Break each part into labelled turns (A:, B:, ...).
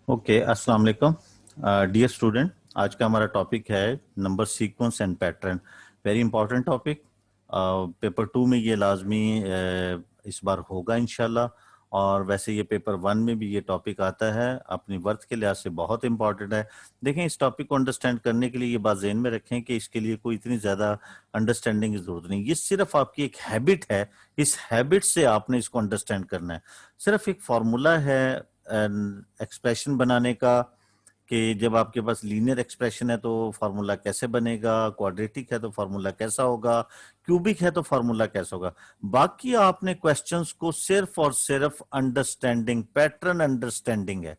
A: Okay, अस्सलाम वालेकुम dear student. आज का हमारा टॉपिक है number sequence and pattern. Very important topic. Paper 2 में ये लाजमी इस बार होगा इंशाल्लाह। और वैसे ये पेपर 1 में भी ये टॉपिक आता है, अपनी वर्थ के लिहाज से बहुत इंपॉर्टेंट है। देखें, इस टॉपिक को अंडरस्टैंड करने के लिए ये बात ज़हन में रखें कि इसके लिए कोई इतनी ज़्यादा अंडरस्टैंडिंग की ज़रूरत नहीं। ये सिर्फ आपकी एक हैबिट है, इस हैबिट से आपने इसको अंडरस्टैंड करना है। सिर्फ एक फार्मूला है एक्सप्रेशन बनाने का, कि जब आपके पास लीनियर एक्सप्रेशन है तो फार्मूला कैसे बनेगा, क्वाड्रेटिक है तो फार्मूला कैसा होगा, क्यूबिक है तो फार्मूला कैसा होगा। बाकी आपने क्वेश्चंस को सिर्फ और सिर्फ अंडरस्टैंडिंग, पैटर्न अंडरस्टैंडिंग है।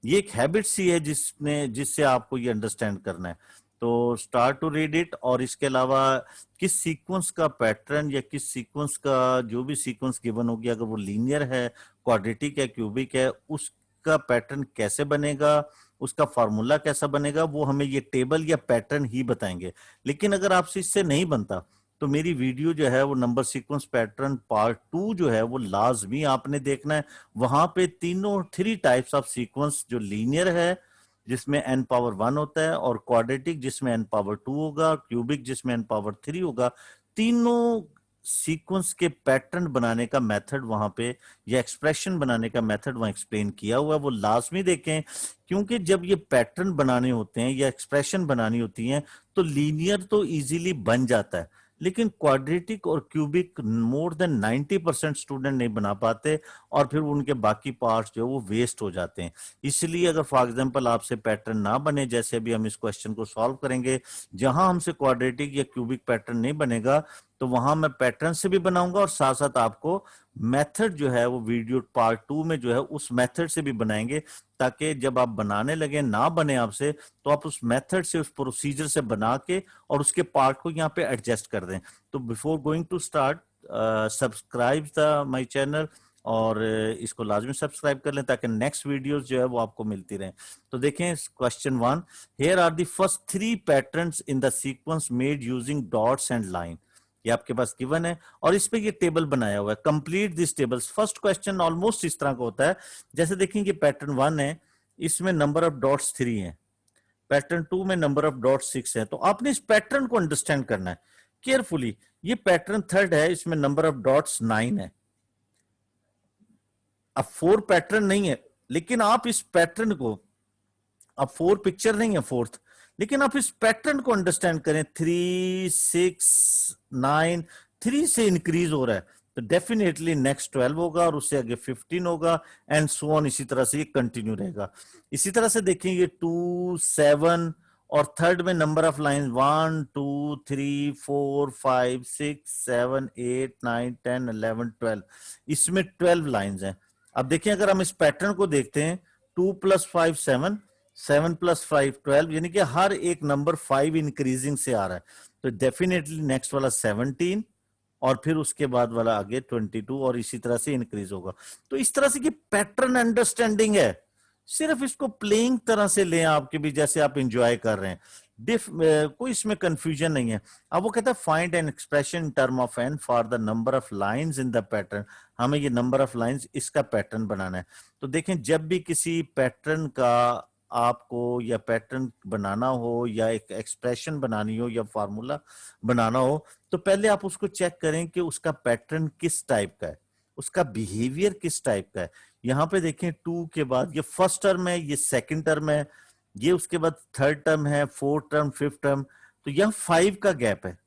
A: ये एक हैबिट सी है जिससे आपको ये अंडरस्टैंड करना है। तो स्टार्ट टू रीड इट। और इसके अलावा किस सीक्वेंस का पैटर्न या किस सीक्वेंस का जो भी सीक्वेंस गिवन होगी, अगर वो लीनियर है, क्वाड्रेटिक है, क्यूबिक है, उसका पैटर्न कैसे बनेगा, उसका फार्मूला कैसा बनेगा, वो हमें ये टेबल या पैटर्न ही बताएंगे। लेकिन अगर आपसे इससे नहीं बनता तो मेरी वीडियो जो है वो नंबर सीक्वेंस पैटर्न पार्ट 2 जो है वो लाजमी आपने देखना है। वहां पे तीनों 3 टाइप्स ऑफ सीक्वेंस, जो लीनियर है जिसमें n पावर 1 होता है, और क्वाड्रेटिक जिसमें n पावर 2 होगा, क्यूबिक जिसमें n पावर 3 होगा, तीनों सीक्वेंस के पैटर्न बनाने का मेथड वहां पे, या एक्सप्रेशन बनाने का मेथड वहां एक्सप्लेन किया हुआ है। वो लाजमी देखें, क्योंकि जब ये पैटर्न बनाने होते हैं या एक्सप्रेशन बनानी होती हैं तो लीनियर तो इजीली बन जाता है, लेकिन क्वाड्रेटिक और क्यूबिक मोर देन 90% स्टूडेंट नहीं बना पाते, और फिर उनके बाकी पार्ट्स जो वो वेस्ट हो जाते हैं। इसलिए अगर फॉर एग्जांपल आपसे पैटर्न ना बने, जैसे अभी हम इस क्वेश्चन को सॉल्व करेंगे, जहां हमसे क्वाड्रेटिक या क्यूबिक पैटर्न नहीं बनेगा, तो वहां मैं पैटर्न से भी बनाऊंगा और साथ साथ आपको मेथड जो है वो वीडियो पार्ट 2 में जो है उस मेथड से भी बनाएंगे, ताकि जब आप बनाने लगे ना बने आपसे, तो आप उस मेथड से, उस प्रोसीजर से बना के और उसके पार्ट को यहाँ पे एडजस्ट कर दें। तो before going to start, subscribe the my channel, और इसको लाजमी सब्सक्राइब कर लें ताकि नेक्स्ट वीडियोस जो है वो आपको मिलती रहें। तो देखें question 1, here are the first 3 patterns in the sequence made using dots and line. ये आपके पास गिवन है और इस पे ये टेबल बनाया हुआ है। Complete this tables. First question almost इस तरह का होता है, जैसे देखेंगे पैटर्न 1 है, इसमें नंबर ऑफ डॉट्स 3 है, पैटर्न 2 में नंबर ऑफ डॉट्स 6 है। तो आपने इस पैटर्न को अंडरस्टैंड करना है केयरफुली। ये पैटर्न 3 है, इसमें नंबर ऑफ डॉट्स 9 है। अब 4 पैटर्न नहीं है, लेकिन आप इस पैटर्न को, अब 4 पिक्चर नहीं है फोर्थ, लेकिन आप इस पैटर्न को अंडरस्टैंड करें। 3 6 9, 3 से इंक्रीज हो रहा है तो डेफिनेटली नेक्स्ट 12 होगा और उससे आगे 15 होगा, एंड सो ऑन। इसी तरह से ये कंटिन्यू रहेगा। इसी तरह से देखेंगे 2 7, और थर्ड में नंबर ऑफ लाइन 1 2 3 4 5 6 7 8 9 10 11 12, इसमें 12 लाइंस हैं। अब देखिए, अगर हम इस पैटर्न को देखते हैं, 2 + 5 7, 7 + 5 12, यानी कि हर एक नंबर 5 इंक्रीजिंग से आ रहा है। तो डेफिनेटली नेक्स्ट वाला 17, और फिर उसके बाद वाला आगे 22, और इसी तरह से इंक्रीज होगा। तो इस तरह से कि पैटर्न अंडरस्टैंडिंग है, सिर्फ इसको प्लेइंग तरह से लें आपके भी, जैसे आप इंजॉय कर रहे हैं। कोई इसमें कंफ्यूजन नहीं है। अब वो कहता है find an expression in term of n for the number of lines in the pattern. हमें ये नंबर ऑफ लाइंस, इसका पैटर्न बनाना है। तो देखें, जब भी किसी पैटर्न का आपको या पैटर्न बनाना हो, या एक एक्सप्रेशन बनानी हो, या फार्मूला बनाना हो, तो पहले आप उसको चेक करें कि उसका पैटर्न किस टाइप का है, उसका बिहेवियर किस टाइप का है। यहां पे देखें, 2 के बाद ये फर्स्ट टर्म है, ये सेकंड टर्म है, ये उसके बाद थर्ड टर्म है, फोर्थ टर्म, फिफ्थ टर्म। तो यहां 5 का गैप है,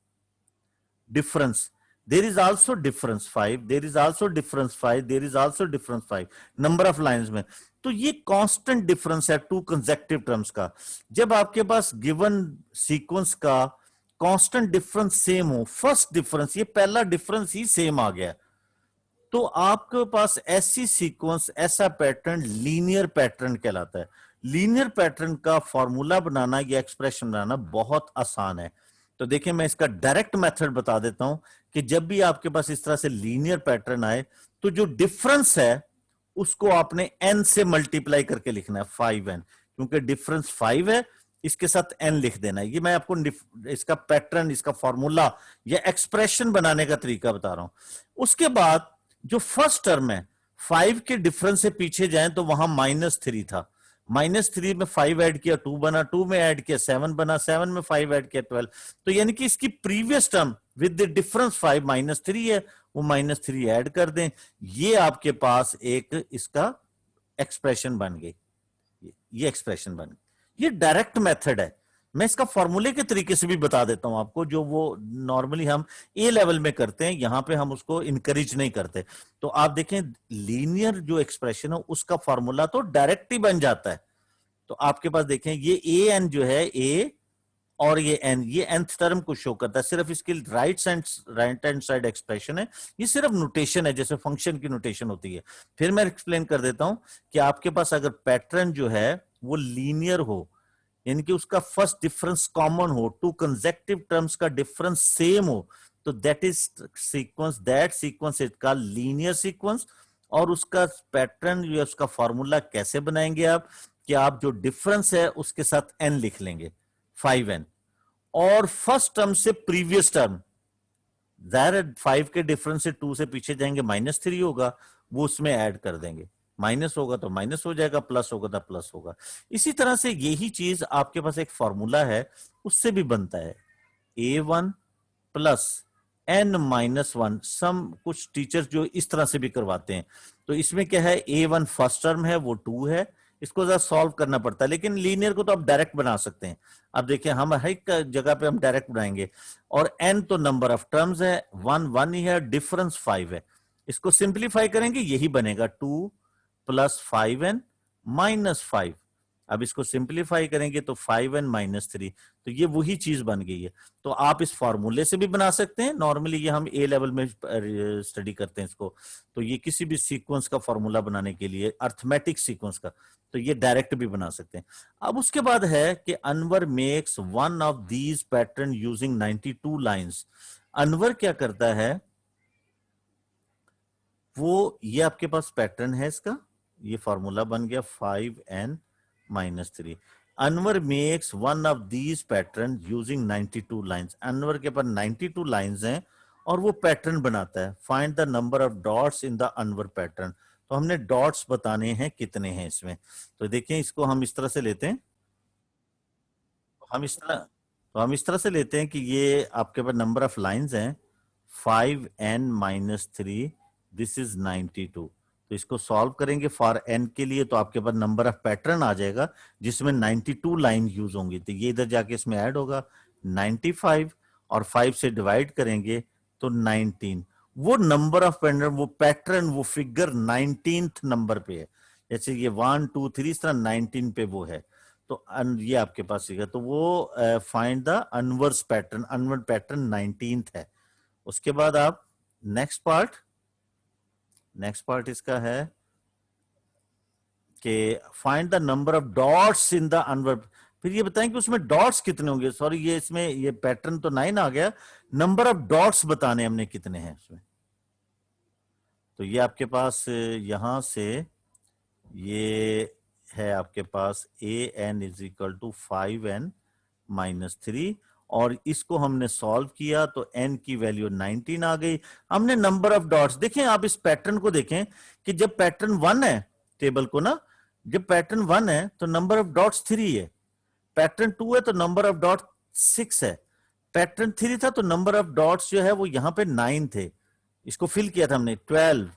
A: difference. There is also difference 5, there is also difference 5, there is also difference 5 number of lines में। तो ये कांस्टेंट डिफरेंस है 2 कंसेक्टिव टर्म्स का। जब आपके पास गिवन सीक्वेंस का कांस्टेंट डिफरेंस सेम हो, फर्स्ट डिफरेंस, ये पहला डिफरेंस ही सेम आ गया, तो आपके पास ऐसी सीक्वेंस, ऐसा पैटर्न लीनियर पैटर्न कहलाता है। लीनियर पैटर्न का फॉर्मूला बनाना या एक्सप्रेशन बनाना बहुत आसान है। तो देखिए, मैं इसका डायरेक्ट मेथड बता देता हूं कि जब भी आपके पास इस तरह से लीनियर पैटर्न आए, तो जो डिफरेंस है उसको आपने n से मल्टीप्लाई करके लिखना है, 5n, क्योंकि डिफरेंस 5 है, इसके साथ n लिख देना है। ये मैं आपको इसका पैटर्न, इसका फॉर्मूला या एक्सप्रेशन बनाने का तरीका बता रहा हूं। उसके बाद जो फर्स्ट टर्म है, 5 के डिफरेंस से पीछे जाएं तो वहां -3 था, -3 में 5 ऐड किया 2 बना, 2 में ऐड किया 7 बना, 7 में 5 ऐड किया 12। तो यानी कि इसकी previous term with the difference 5 -3 है, वो -3 ऐड कर दें, ये आपके पास एक इसका एक्सप्रेशन बन गई। ये एक्सप्रेशन बन गई। ये डायरेक्ट मेथड है। मैं इसका फॉर्मूले के तरीके से भी बता देता हूं आपको, जो वो नॉर्मली हम ए लेवल में करते हैं, यहां पे हम उसको इनकरेज नहीं करते। तो आप देखें लीनियर जो एक्सप्रेशन है उसका फॉर्मूला तो डायरेक्ट ही बन जाता है। तो आपके पास देखें ये ए एन जो है, ए और ये एन, ये nth टर्म को शो करता है, सिर्फ इसकी राइट हैंड साइड एक्सप्रेशन है, ये सिर्फ नोटेशन है, जैसे फंक्शन की नोटेशन होती है। फिर मैं एक्सप्लेन कर देता हूं कि आपके पास अगर पैटर्न जो है वो लीनियर हो, यानी कि उसका फर्स्ट डिफरेंस कॉमन हो, टू कंसेक्टिव टर्म्स का डिफरेंस सेम हो, तो that is sequence, that sequence is called linear sequence. और उसका पैटर्न या उसका फॉर्मूला कैसे बनाएंगे आप, कि आप जो डिफरेंस है उसके साथ एन लिख लेंगे, 5n, और फर्स्ट टर्म से प्रीवियस टर्म, जाहिर 5 के डिफरेंस से 2 से पीछे जाएंगे, -3 होगा, वो उसमें ऐड कर देंगे, माइनस होगा तो माइनस हो जाएगा, प्लस होगा तो प्लस होगा। इसी तरह से यही चीज आपके पास एक फॉर्मूला है, उससे भी बनता है a1 प्लस n-1। सम कुछ टीचर्स जो इस तरह से भी करवाते हैं। तो इसमें क्या है, a1 फर्स्ट टर्म है वो 2 है, इसको जरा सॉल्व करना पड़ता है, लेकिन लीनियर को तो आप डायरेक्ट बना सकते हैं। अब देखिए हम हर एक जगह पे हम डायरेक्ट बनाएंगे। और n तो नंबर ऑफ टर्म्स है, 1 ही है, डिफरेंस 5 है, इसको सिंप्लीफाई करेंगे यही बनेगा 2 प्लस 5n माइनस 5। अब इसको सिंप्लीफाई करेंगे तो 5n -3, तो ये वही चीज बन गई है। तो आप इस फॉर्मूले से भी बना सकते हैं, नॉर्मली ये हम ए लेवल में स्टडी करते हैं इसको। तो ये किसी भी सीक्वेंस का फॉर्मूला बनाने के लिए, अर्थमेटिक सीक्वेंस का, तो ये डायरेक्ट भी बना सकते हैं। अब उसके बाद है कि Anwar makes one of these pattern using 92 lines. Anwar क्या करता है, वो ये आपके पास पैटर्न है इसका, ये फॉर्मूला बन गया 5n -3। Anwar makes one of these pattern using 92 lines. Anwar के पास 92 लाइंस हैं और वो पैटर्न बनाता है। Find the number of dots in the Anwar pattern. तो हमने डॉट्स बताने हैं कितने हैं इसमें। तो देखिए इसको हम इस तरह से लेते हैं, हम इस तरह से लेते हैं कि ये आपके पास नंबर ऑफ लाइंस हैं 5n -3, दिस इज 92। तो इसको सॉल्व करेंगे फॉर n के लिए, तो आपके पास नंबर ऑफ पैटर्न आ जाएगा जिसमें 92 लाइन यूज होंगी। तो ये इधर जाके इसमें ऐड होगा 95, और 5 से डिवाइड करेंगे तो 19। वो नंबर ऑफ पैटर्न, वो पैटर्न, वो फिगर 19th नंबर पे है। जैसे ये 1 2 3 इस तरह 19 पे वो है। तो ये आपके पास सीखा, तो वो find the Anwar's pattern, onward pattern 19th है। उसके बाद आप नेक्स्ट पार्ट इसका है कि find the number of dots in the onward. फिर ये बताएं कि उसमें डॉट्स कितने होंगे। सॉरी, ये इसमें ये पैटर्न तो 9 आ गया, नंबर ऑफ डॉट्स बताने हमने कितने हैं उसमें। तो ये आपके पास यहां से ये है आपके पास an is equal to 5n -3, और इसको हमने सॉल्व किया तो n की वैल्यू 19 आ गई। हमने नंबर ऑफ डॉट्स देखें, आप इस पैटर्न को देखें कि जब पैटर्न 1 है, टेबल को ना, जब पैटर्न 1 है तो नंबर ऑफ डॉट्स 3 है, पैटर्न 2 है तो नंबर ऑफ डॉट 6 है, पैटर्न 3 था तो नंबर ऑफ डॉट्स जो है वो यहां पे 9 थे, इसको फिल किया था हमने 12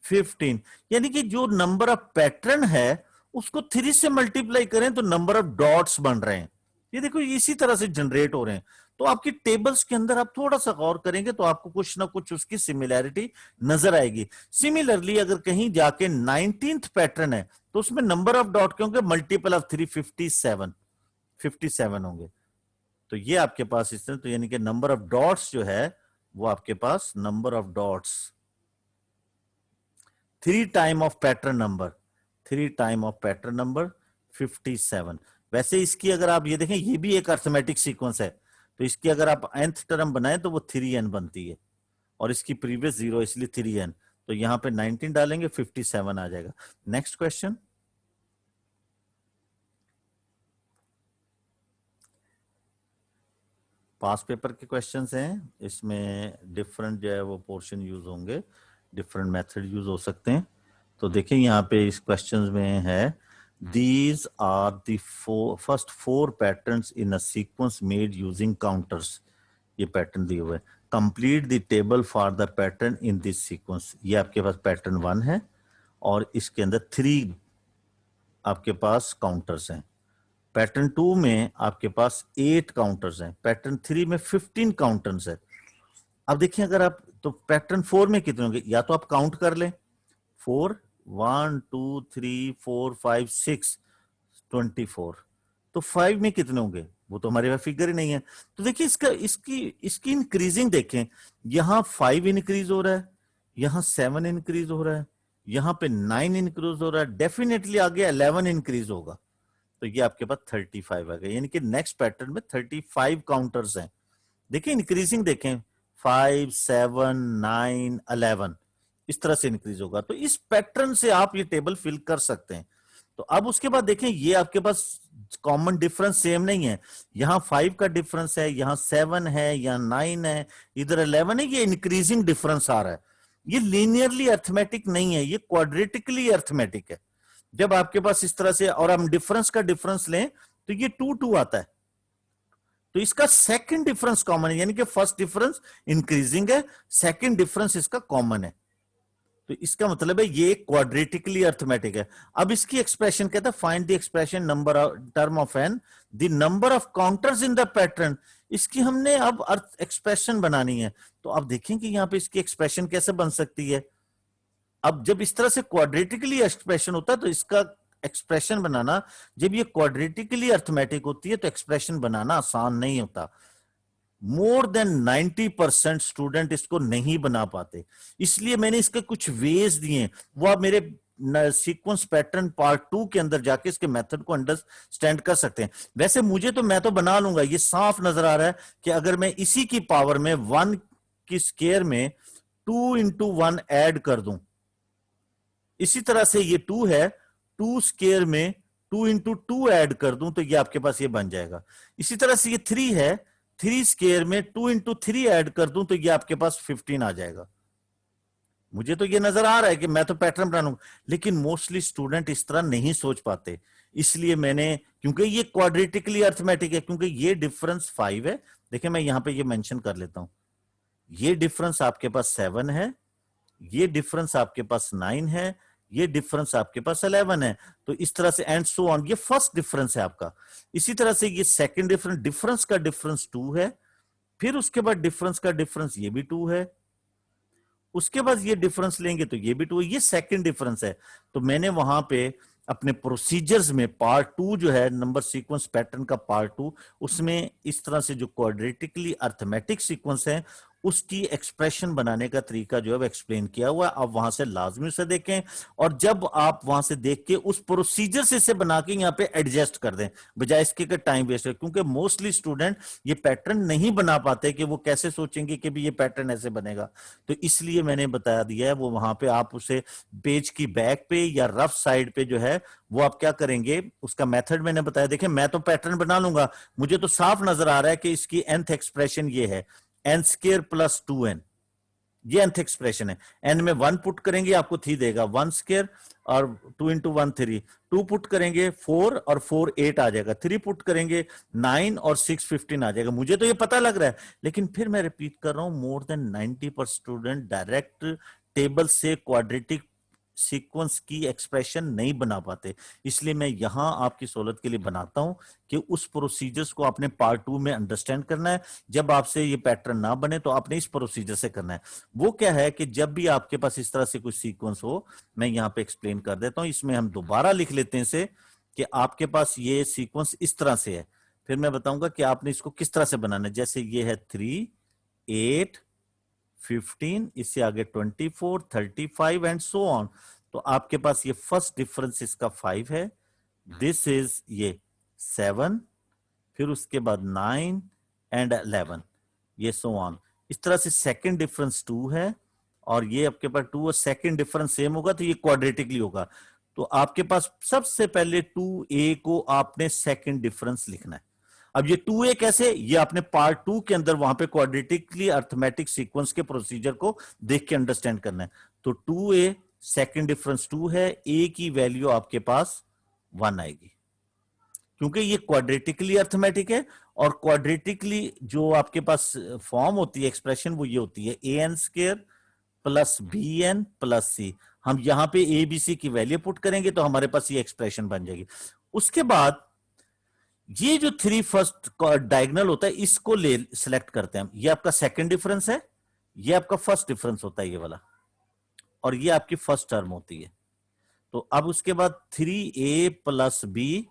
A: 15। यानी कि जो नंबर ऑफ पैटर्न है उसको 3 से मल्टीप्लाई करें तो नंबर ऑफ डॉट्स बन रहे हैं। ये देखो इसी तरह से जनरेट हो रहे हैं। तो आपकी टेबल्स के अंदर आप थोड़ा सा गौर करेंगे तो आपको कुछ ना कुछ उसकी सिमिलैरिटी नजर आएगी। सिमिलरली अगर कहीं जाके 19th पैटर्न है तो उसमें नंबर ऑफ डॉट क्योंकि मल्टीपल ऑफ 357 होंगे। तो ये आपके पास इस तरह, तो यानी कि नंबर ऑफ डॉट्स जो है वो आपके पास number of dots 3 time of pattern number, 3 time of pattern number 57। वैसे इसकी अगर आप ये देखें, ये भी एक अर्थमेटिक सीक्वेंस है, तो इसकी अगर आप nth टर्म बनाए तो वो 3n बनती है, और इसकी प्रीवियस 0 इसलिए 3n। तो यहां पे 19 डालेंगे 57 आ जाएगा। नेक्स्ट क्वेश्चन, पास पेपर के क्वेश्चंस हैं, इसमें डिफरेंट जो है वो पोर्शन यूज होंगे, डिफरेंट मेथड यूज हो सकते हैं। तो देखिए यहाँ पे इस क्वेश्चंस में है These are the first four patterns in a sequence made using counters. ये पैटर्न दिए हुए हैं. Complete the table for the pattern in this sequence. ये आपके पास पैटर्न 1 है और इसके अंदर 3 आपके पास काउंटर्स हैं. पैटर्न 2 में आपके पास 8 काउंटर्स हैं. पैटर्न 3 में 15 काउंटर्स हैं. अब देखिए अगर आप तो पैटर्न 4 में कितने होंगे, या तो आप काउंट कर लें 4 1 2 3 4 5 6 24. तो 5 में कितने होंगे, वो तो हमारे पास फिगर ही नहीं है. तो देखिए इसका इसकी इंक्रीजिंग देखें, यहां 5 इंक्रीज हो रहा है, यहां 7 इंक्रीज हो रहा है, यहां पे 9 इंक्रीज हो रहा है, डेफिनेटली आगे 11 इंक्रीज होगा. तो ये आपके पास 35 आ गया, यानी कि नेक्स्ट पैटर्न में 35 काउंटर्स हैं. देखिए इंक्रीजिंग देखें 5 7 9 11 इस तरह से इंक्रीज होगा. तो इस पैटर्न से आप ये टेबल फिल कर सकते हैं. तो अब उसके बाद देखें ये आपके पास कॉमन डिफरेंस सेम नहीं है. यहां 5 का डिफरेंस है, यहां 7 है, यहां 9 है, इधर 11 है. ये इंक्रीजिंग डिफरेंस आ रहा है. ये लीनियरली अर्थमेटिक नहीं है, ये क्वाड्रेटिकली अर्थमेटिक है. जब आपके पास इस तरह से और हम डिफरेंस का डिफरेंस लें तो ये 2 2 आता है. तो इसका सेकंड डिफरेंस कॉमन है, यानी कि फर्स्ट डिफरेंस इंक्रीजिंग है, सेकंड डिफरेंस इसका कॉमन है. तो इसका मतलब है ये क्वाड्रेटिकली अर्थमेटिक है. अब इसकी एक्सप्रेशन कहता है find the expression number term of n the number of counters in the pattern. इसकी हमने अब अर्थ एक्सप्रेशन बनानी है. तो आप देखेंगे यहां पे इसकी एक्सप्रेशन कैसे बन सकती है. अब जब इस तरह से क्वाड्रेटिकली एक्सप्रेशन होता है तो इसका एक्सप्रेशन बनाना, जब ये क्वाड्रेटिकली अर्थमेटिक होती है तो एक्सप्रेशन बनाना आसान नहीं होता. मोर देन 90% स्टूडेंट इसको नहीं बना पाते. इसलिए मैंने इसके कुछ वेज दिए, वो आप मेरे सीक्वेंस पैटर्न पार्ट 2 के अंदर जाके इसके मेथड को अंडरस्टैंड कर सकते हैं. वैसे मुझे तो मैं तो बना लूंगा, ये साफ नजर आ रहा है कि अगर मैं इसी की पावर में 1 की स्केयर में 2 into 1 ऐड कर दूं, इसी तरह से ये 2 है, 2 स्केयर में 2 into 2 ऐड कर दूं तो ये आपके पास ये बन जाएगा. इसी तरह से ये 3 है, 3 स्केयर में 2 into 3 ऐड कर दूं तो ये आपके पास 15 आ जाएगा. मुझे तो ये नजर आ रहा है कि मैं तो पैटर्न बना लूंगा, लेकिन मोस्टली स्टूडेंट इस तरह नहीं सोच पाते. इसलिए मैंने, क्योंकि ये क्वाड्रेटिकली अर्थमेटिक है, क्योंकि ये डिफरेंस 5 है. देखिए मैं यहां पे ये मेंशन कर लेता हूं, ये डिफरेंस आपके पास 7 है, ये डिफरेंस आपके पास 9 है, ये डिफरेंस आपके पास 11 है. तो इस तरह से एंड सो ऑन, ये फर्स्ट डिफरेंस है आपका. इसी तरह से ये सेकंड डिफरेंस, डिफरेंस का डिफरेंस 2 है, फिर उसके बाद डिफरेंस का डिफरेंस ये भी 2 है, उसके बाद ये डिफरेंस लेंगे तो ये भी 2 है, ये सेकंड डिफरेंस है. तो मैंने वहां पे अपने प्रोसीजर्स में पार्ट 2 जो है नंबर सीक्वेंस पैटर्न का पार्ट 2, उसमें इस तरह से जो क्वाड्रेटिकली अर्थमेटिक सीक्वेंस है उसकी एक्सप्रेशन बनाने का तरीका जो है एक्सप्लेन किया हुआ है. आप वहां से लाजमी से देखें, और जब आप वहां से देख के उस प्रोसीजर से इसे बना के यहाँ पे एडजस्ट कर दें, बजाय इसके कि टाइम वेस्ट है. क्योंकि मोस्टली स्टूडेंट ये पैटर्न नहीं बना पाते कि वो कैसे सोचेंगे कि भी ये पैटर्न ऐसे बनेगा. तो इसलिए मैंने बता दिया है, वो वहां पे आप उसे पेज की बैक पे या रफ साइड पे जो है वो आप क्या करेंगे, उसका मेथड मैंने बताया. देखिए मैं तो पैटर्न बना लूंगा, मुझे तो साफ नजर आ रहा है कि इसकी nth एक्सप्रेशन ये है n स्केयर प्लस 2n, ये nth एक्सप्रेशन है. n में 1 पुट करेंगे आपको 3 देगा, 1 स्केयर, और 2 into 1 3, 2 पुट करेंगे 4 और 4 8 आ जाएगा, 3 पुट करेंगे 9 और 6 15 आ जाएगा. मुझे तो ये पता लग रहा है, लेकिन फिर मैं रिपीट कर रहा हूं, more than 90% student direct table से क्वाड्रेटिक सीक्वेंस की एक्सप्रेशन नहीं बना पाते. इसलिए मैं यहां आपकी सहूलत के लिए बनाता हूं कि उस प्रोसीजर्स को आपने पार्ट 2 में अंडरस्टैंड करना है. जब आपसे ये पैटर्न ना बने तो आपने इस प्रोसीजर से करना है. वो क्या है कि जब भी आपके पास इस तरह से कोई सीक्वेंस हो, मैं यहां पे एक्सप्लेन कर देता हूं. इसमें हम दोबारा लिख लेते हैं इसे कि आपके पास ये सीक्वेंस इस तरह से है, फिर मैं बताऊंगा कि आपने इसको किस तरह से बनाना है. जैसे ये है 3 8 15, इससे आगे 24 35 एंड सो ऑन. तो आपके पास ये फर्स्ट डिफरेंस इसका 5 है, दिस इज ये 7, फिर उसके बाद 9 एंड 11, ये सो ऑन. इस तरह से सेकंड डिफरेंस 2 है, और ये आपके पास 2 और सेकंड डिफरेंस सेम होगा तो ये क्वाड्रेटिकली होगा. तो आपके पास सबसे पहले 2a को आपने सेकंड डिफरेंस लिखना है. अब ये 2a कैसे, ये आपने पार्ट 2 के अंदर वहां पे क्वाड्रेटिकली अर्थमेटिक सीक्वेंस के प्रोसीजर को देख के अंडरस्टैंड करना है. तो 2a सेकंड डिफरेंस 2 है, a की वैल्यू आपके पास 1 आएगी, क्योंकि ये क्वाड्रेटिकली अर्थमेटिक है, और क्वाड्रेटिकली जो आपके पास फॉर्म होती है एक्सप्रेशन वो ये होती है a n squared plus b n plus c. हम यहां पे ए बी सी की वैल्यू पुट करेंगे तो हमारे पास ये एक्सप्रेशन बन जाएगी। उसके बाद ये जो 3 फर्स्ट डायगोनल होता है इसको ले सिलेक्ट करते हैं हम। ये आपका सेकंड डिफरेंस है, ये आपका फर्स्ट डिफरेंस होता है ये वाला, और ये आपकी फर्स्ट टर्म होती है। तो अब उसके बाद 3a plus b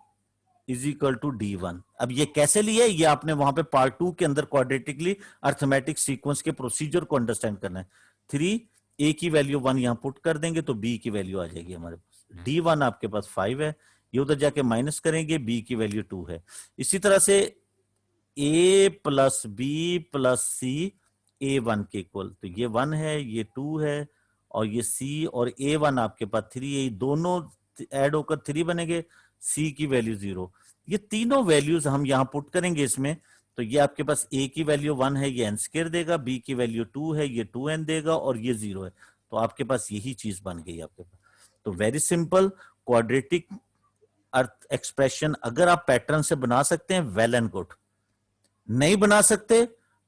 A: is equal to D1। अब ये कैसे लिया है, ये आपने वहां पे पार्ट 2 के अंदर क्वाड्रेटिकली अर्थमेटिक सीक्वेंस के प्रोसीजर को अंडरस्टैंड करना है। 3a की वैल्यू 1 यहां पुट कर देंगे तो b की वैल्यू आ जाएगी हमारे पास। D1 आपके पास 5 है, ये उधर जाके माइनस करेंगे, b की वैल्यू 2 है। इसी तरह से a plus b plus c A1 के इक्वल, तो ये 1 है, ये 2 है, और ये c और A1 आपके पास 3 है, दोनों ऐड होकर 3 बनेंगे, c की वैल्यू 0। ये तीनों वैल्यूज हम यहां पुट करेंगे इसमें, तो ये आपके पास a की वैल्यू 1 है, ये n स्क्वायर देगा, b की वैल्यू 2 है, ये 2n देगा, और ये 0 है। तो आपके पास यही चीज बन गई आपके पास। तो वेरी सिंपल क्वाड्रेटिक अर्थ एक्सप्रेशन अगर आप पैटर्न से बना सकते हैं वेल एंड गुड, नहीं बना सकते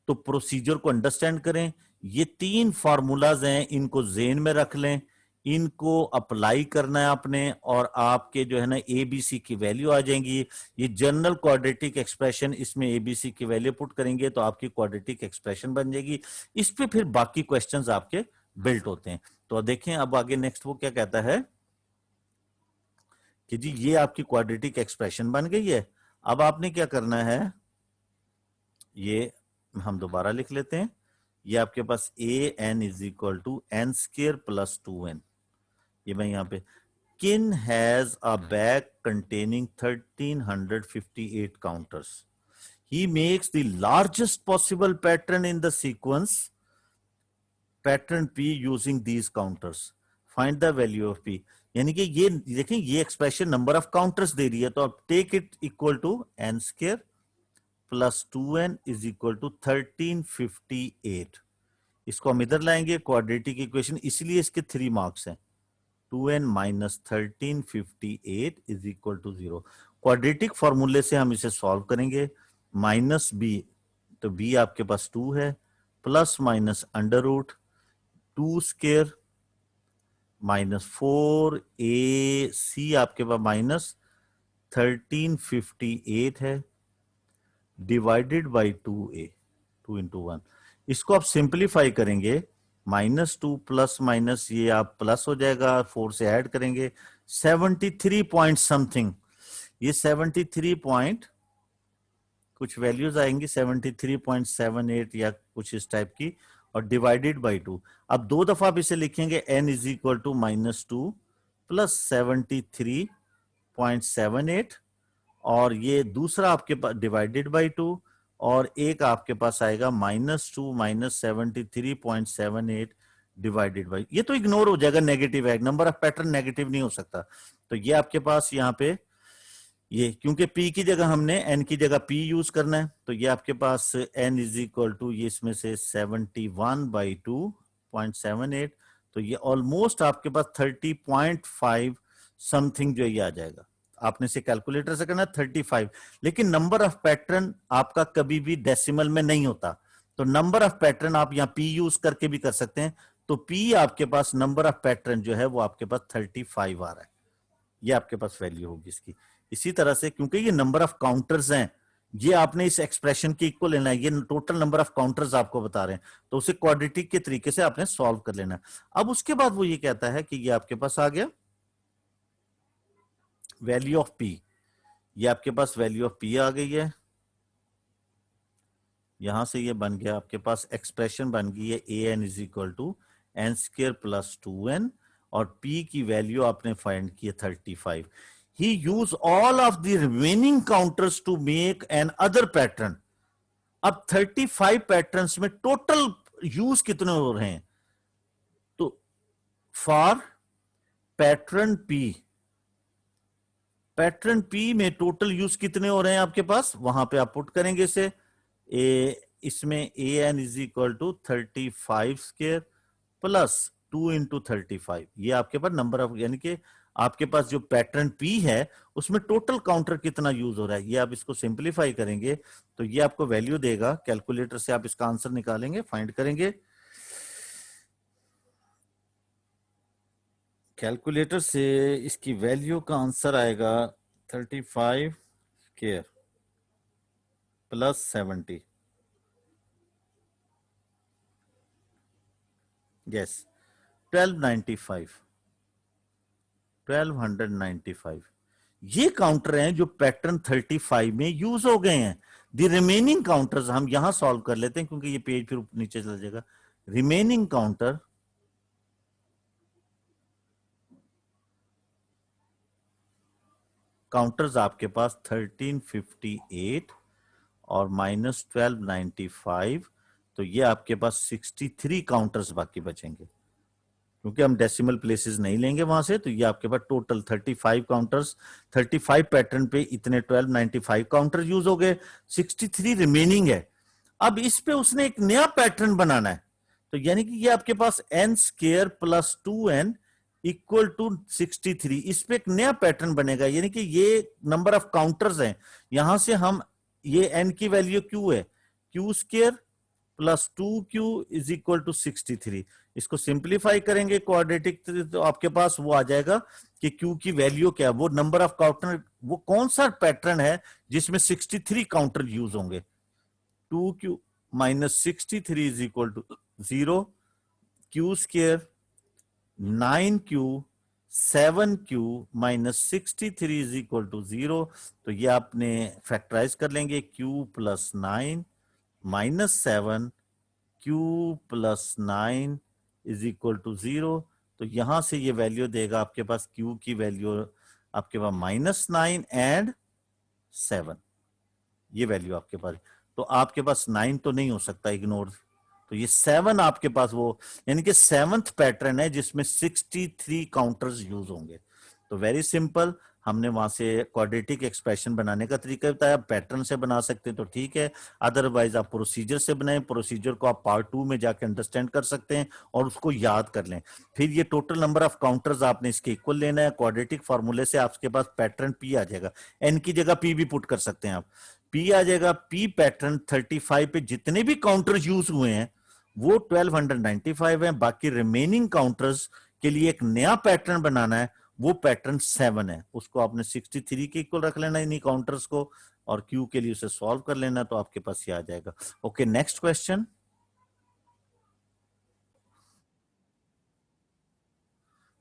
A: तो प्रोसीजर को अंडरस्टैंड करें। ये 3 फार्मूलाज हैं, इनको जेन में रख लें, इनको अप्लाई करना है आपने, और आपके जो है ना एबीसी की वैल्यू आ जाएंगी। ये जनरल क्वाड्रेटिक एक्सप्रेशन, इसमें एबीसी की वैल्यू पुट करेंगे तो आपकी क्वाड्रेटिक एक्सप्रेशन बन जाएगी। इस पे फिर बाकी क्वेश्चंस आपके बिल्ट होते हैं। तो देखें अब आगे नेक्स्ट वो क्या कहता है कि जी ये आपकी क्वाड्रेटिक एक्सप्रेशन बन गई है। अब आपने क्या करना है, ये हम दोबारा लिख लेते हैं। ये आपके पास a n is equal to n squared plus 2n। ये मैं यहां पे Ken has a bag containing 1358 counters, he makes the largest possible pattern in the sequence pattern p using these counters, find the value of p. यानी कि ये देखें, ये expression number of counters दे रही है, तो आप take it equal to n squared plus 2n is equal to 1358। इसको हम इधर लाएंगे क्वाड्रेटिक इक्वेशन, इसलिए इसके 3 मार्क्स हैं। 2n minus 1358 is equal to 0। Quadratic फॉर्मूले से हम इसे सॉल्व करेंगे। माइनस b, तो b आपके पास 2 है, plus minus under root 2 square minus 4ac आपके पास माइनस 1358 है, डिवाइडेड बाई 2a, 2 इंटू 1। इसको आप सिंप्लीफाई करेंगे, माइनस 2 प्लस माइनस ये आप प्लस हो जाएगा, 4 से ऐड करेंगे 73 पॉइंट समथिंग, ये 73 पॉइंट कुछ वैल्यूज आएंगी 73.78 या कुछ इस टाइप की, और डिवाइडेड बाई 2। अब 2 दफा आप इसे लिखेंगे n is equal to minus 2 plus 73.78, और ये दूसरा आपके पास डिवाइडेड बाई 2, और एक आपके पास आएगा माइनस 2 माइनस 73.78 डिवाइडेड बाई, ये तो इग्नोर हो जाएगा, नेगेटिव है, नंबर ऑफ पैटर्न नेगेटिव नहीं हो सकता। तो ये आपके पास यहाँ पे ये, क्योंकि p की जगह हमने n की जगह p यूज करना है, तो ये आपके पास n इज इक्वल टू ये इसमें से 71/2.78, तो ये ऑलमोस्ट आपके पास 30.5 समथिंग जो ये आ जाएगा। आपने से कैलकुलेटर से करना 35, लेकिन नंबर ऑफ पैटर्न आपका कभी भी डेसिमल में नहीं होता, तो नंबर ऑफ पैटर्न आप यहाँ p यूज करके भी कर सकते हैं। तो p आपके पास नंबर ऑफ पैटर्न जो है वो आपके पास 35 आ रहा है, ये आपके पास वैल्यू होगी इसकी। इसी तरह से क्योंकि ये नंबर ऑफ काउंटर्स हैं, ये आपने इस एक्सप्रेशन के इक्वल लेना है, ये टोटल नंबर ऑफ काउंटर्स आपको बता रहे हैं, तो उसे क्वाड्रेटिक के तरीके से आपने सॉल्व कर लेना है। अब उसके बाद वो ये कहता है कि ये आपके पास आ गया वैल्यू ऑफ पी, ये आपके पास वैल्यू ऑफ पी आ गई है, यहां से ये बन गया आपके पास एक्सप्रेशन बन गई है a n is equal to n squared plus 2n, और p की वैल्यू आपने फाइंड की है 35। He used all of the remaining counters to make an other pattern। अब 35 पैटर्न्स में टोटल यूज कितने हो रहे हैं, तो फॉर पैटर्न पी में टोटल यूज कितने हो रहे हैं आपके पास, वहां पे आप पुट करेंगे इसे, इसमें a n is equal to 35 square plus 2 into 35, ये आपके पास नंबर ऑफ, यानी कि आपके पास जो पैटर्न पी है उसमें टोटल काउंटर कितना यूज हो रहा है, ये आप इसको सिंप्लीफाई करेंगे तो ये आपको वैल्यू देगा। कैलकुलेटर से आप इसका आंसर निकालेंगे, फाइंड करेंगे। कैलकुलेटर से इसकी वैल्यू का आंसर आएगा 35 स्क्वायर प्लस 70, यस 1295, 1295। ये काउंटर हैं जो पैटर्न 35 में यूज हो गए हैं। द रिमेनिंग काउंटर्स हम यहां सॉल्व कर लेते हैं क्योंकि ये पेज फिर नीचे चला जाएगा। रिमेनिंग काउंटर्स आपके पास 1358 और माइनस 1295, तो ये आपके पास 63 काउंटर्स बाकी बचेंगे। क्योंकि हम डेसिमल प्लेसेस नहीं लेंगे वहां से, तो ये आपके पास टोटल 35 काउंटर्स, 35 पैटर्न पे इतने 1295 काउंटर यूज हो गए, 63 रिमेनिंग है। अब इस पे उसने एक नया पैटर्न बनाना है, तो यानी कि ये आपके पास n square plus 2n equal to 63, इस पे एक नया पैटर्न बनेगा। यानी कि ये नंबर ऑफ काउंटर्स हैं, यहां से हम ये n की वैल्यू q है, q square plus 2q is equal to 63। इसको सिंप्लीफाई करेंगे क्वाड्रेटिक, तो आपके पास वो आ जाएगा कि q की वैल्यू क्या है, वो नंबर ऑफ काउंटर, वो कौन सा पैटर्न है जिसमें 63 काउंटर यूज होंगे। 2q minus 63 is equal to 0, q square 9q 7q minus 63 is equal to 0। तो ये आपने फैक्टराइज कर लेंगे, q plus 9 minus 7 q plus 9 is equal to 0। तो यहां से ये वैल्यू देगा आपके पास, q की वैल्यू आपके पास माइनस 9 एंड 7, ये वैल्यू आपके पास। तो आपके पास 9 तो नहीं हो सकता, इग्नोर। तो ये 7 आपके पास वो, यानी कि 7th पैटर्न है जिसमें 63 काउंटर्स यूज होंगे। तो वेरी सिंपल, हमने वहां से क्वाड्रेटिक एक्सप्रेशन बनाने का तरीका बताया। पैटर्न से बना सकते हैं तो ठीक है, अदरवाइज आप प्रोसीजर से बनाएं। प्रोसीजर को आप पार्ट 2 में जाके अंडरस्टैंड कर सकते हैं और उसको याद कर लें। फिर ये टोटल नंबर ऑफ काउंटर्स आपने इसके इक्वल लेना है। क्वाड्रेटिक फॉर्मूले से आपके पास पैटर्न पी आ जाएगा, एन की जगह पी भी पुट कर सकते हैं आप। पी आ जाएगा, पी पैटर्न 35 पे जितने भी काउंटर यूज हुए हैं वो 1295 है। बाकी रिमेनिंग काउंटर्स के लिए एक नया पैटर्न बनाना है, वो पैटर्न 7 है। उसको आपने 63 के इक्वल रख लेना इन्हीं काउंटर्स को, और क्यू के लिए उसे सॉल्व कर लेना, तो आपके पास ये आ जाएगा। Okay, next question.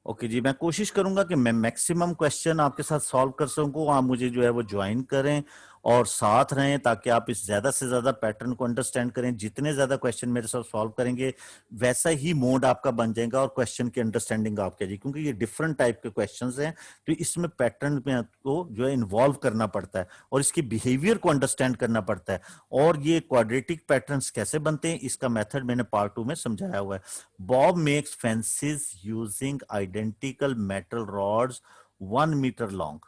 A: ओके जी, मैं कोशिश करूंगा कि मैं मैक्सिमम क्वेश्चन आपके साथ सॉल्व कर सकूं। आप मुझे जो है वो ज्वाइन करें और साथ रहें, ताकि आप इस ज्यादा से ज्यादा पैटर्न को अंडरस्टैंड करें। जितने ज्यादा क्वेश्चन मेरे साथ सॉल्व करेंगे वैसा ही मोड आपका बन जाएगा और क्वेश्चन की अंडरस्टैंडिंग आपके जी, क्योंकि ये डिफरेंट टाइप के क्वेश्चंस हैं, तो इसमें पैटर्न में आपको जो है इन्वॉल्व करना पड़ता है और इसकी बिहेवियर को अंडरस्टैंड करना पड़ता है। और ये क्वाड्रेटिक पैटर्न्स कैसे बनते हैं इसका मेथड मैंने पार्ट 2 में समझाया हुआ है। Bob makes fences using identical metal rods 1 meter long.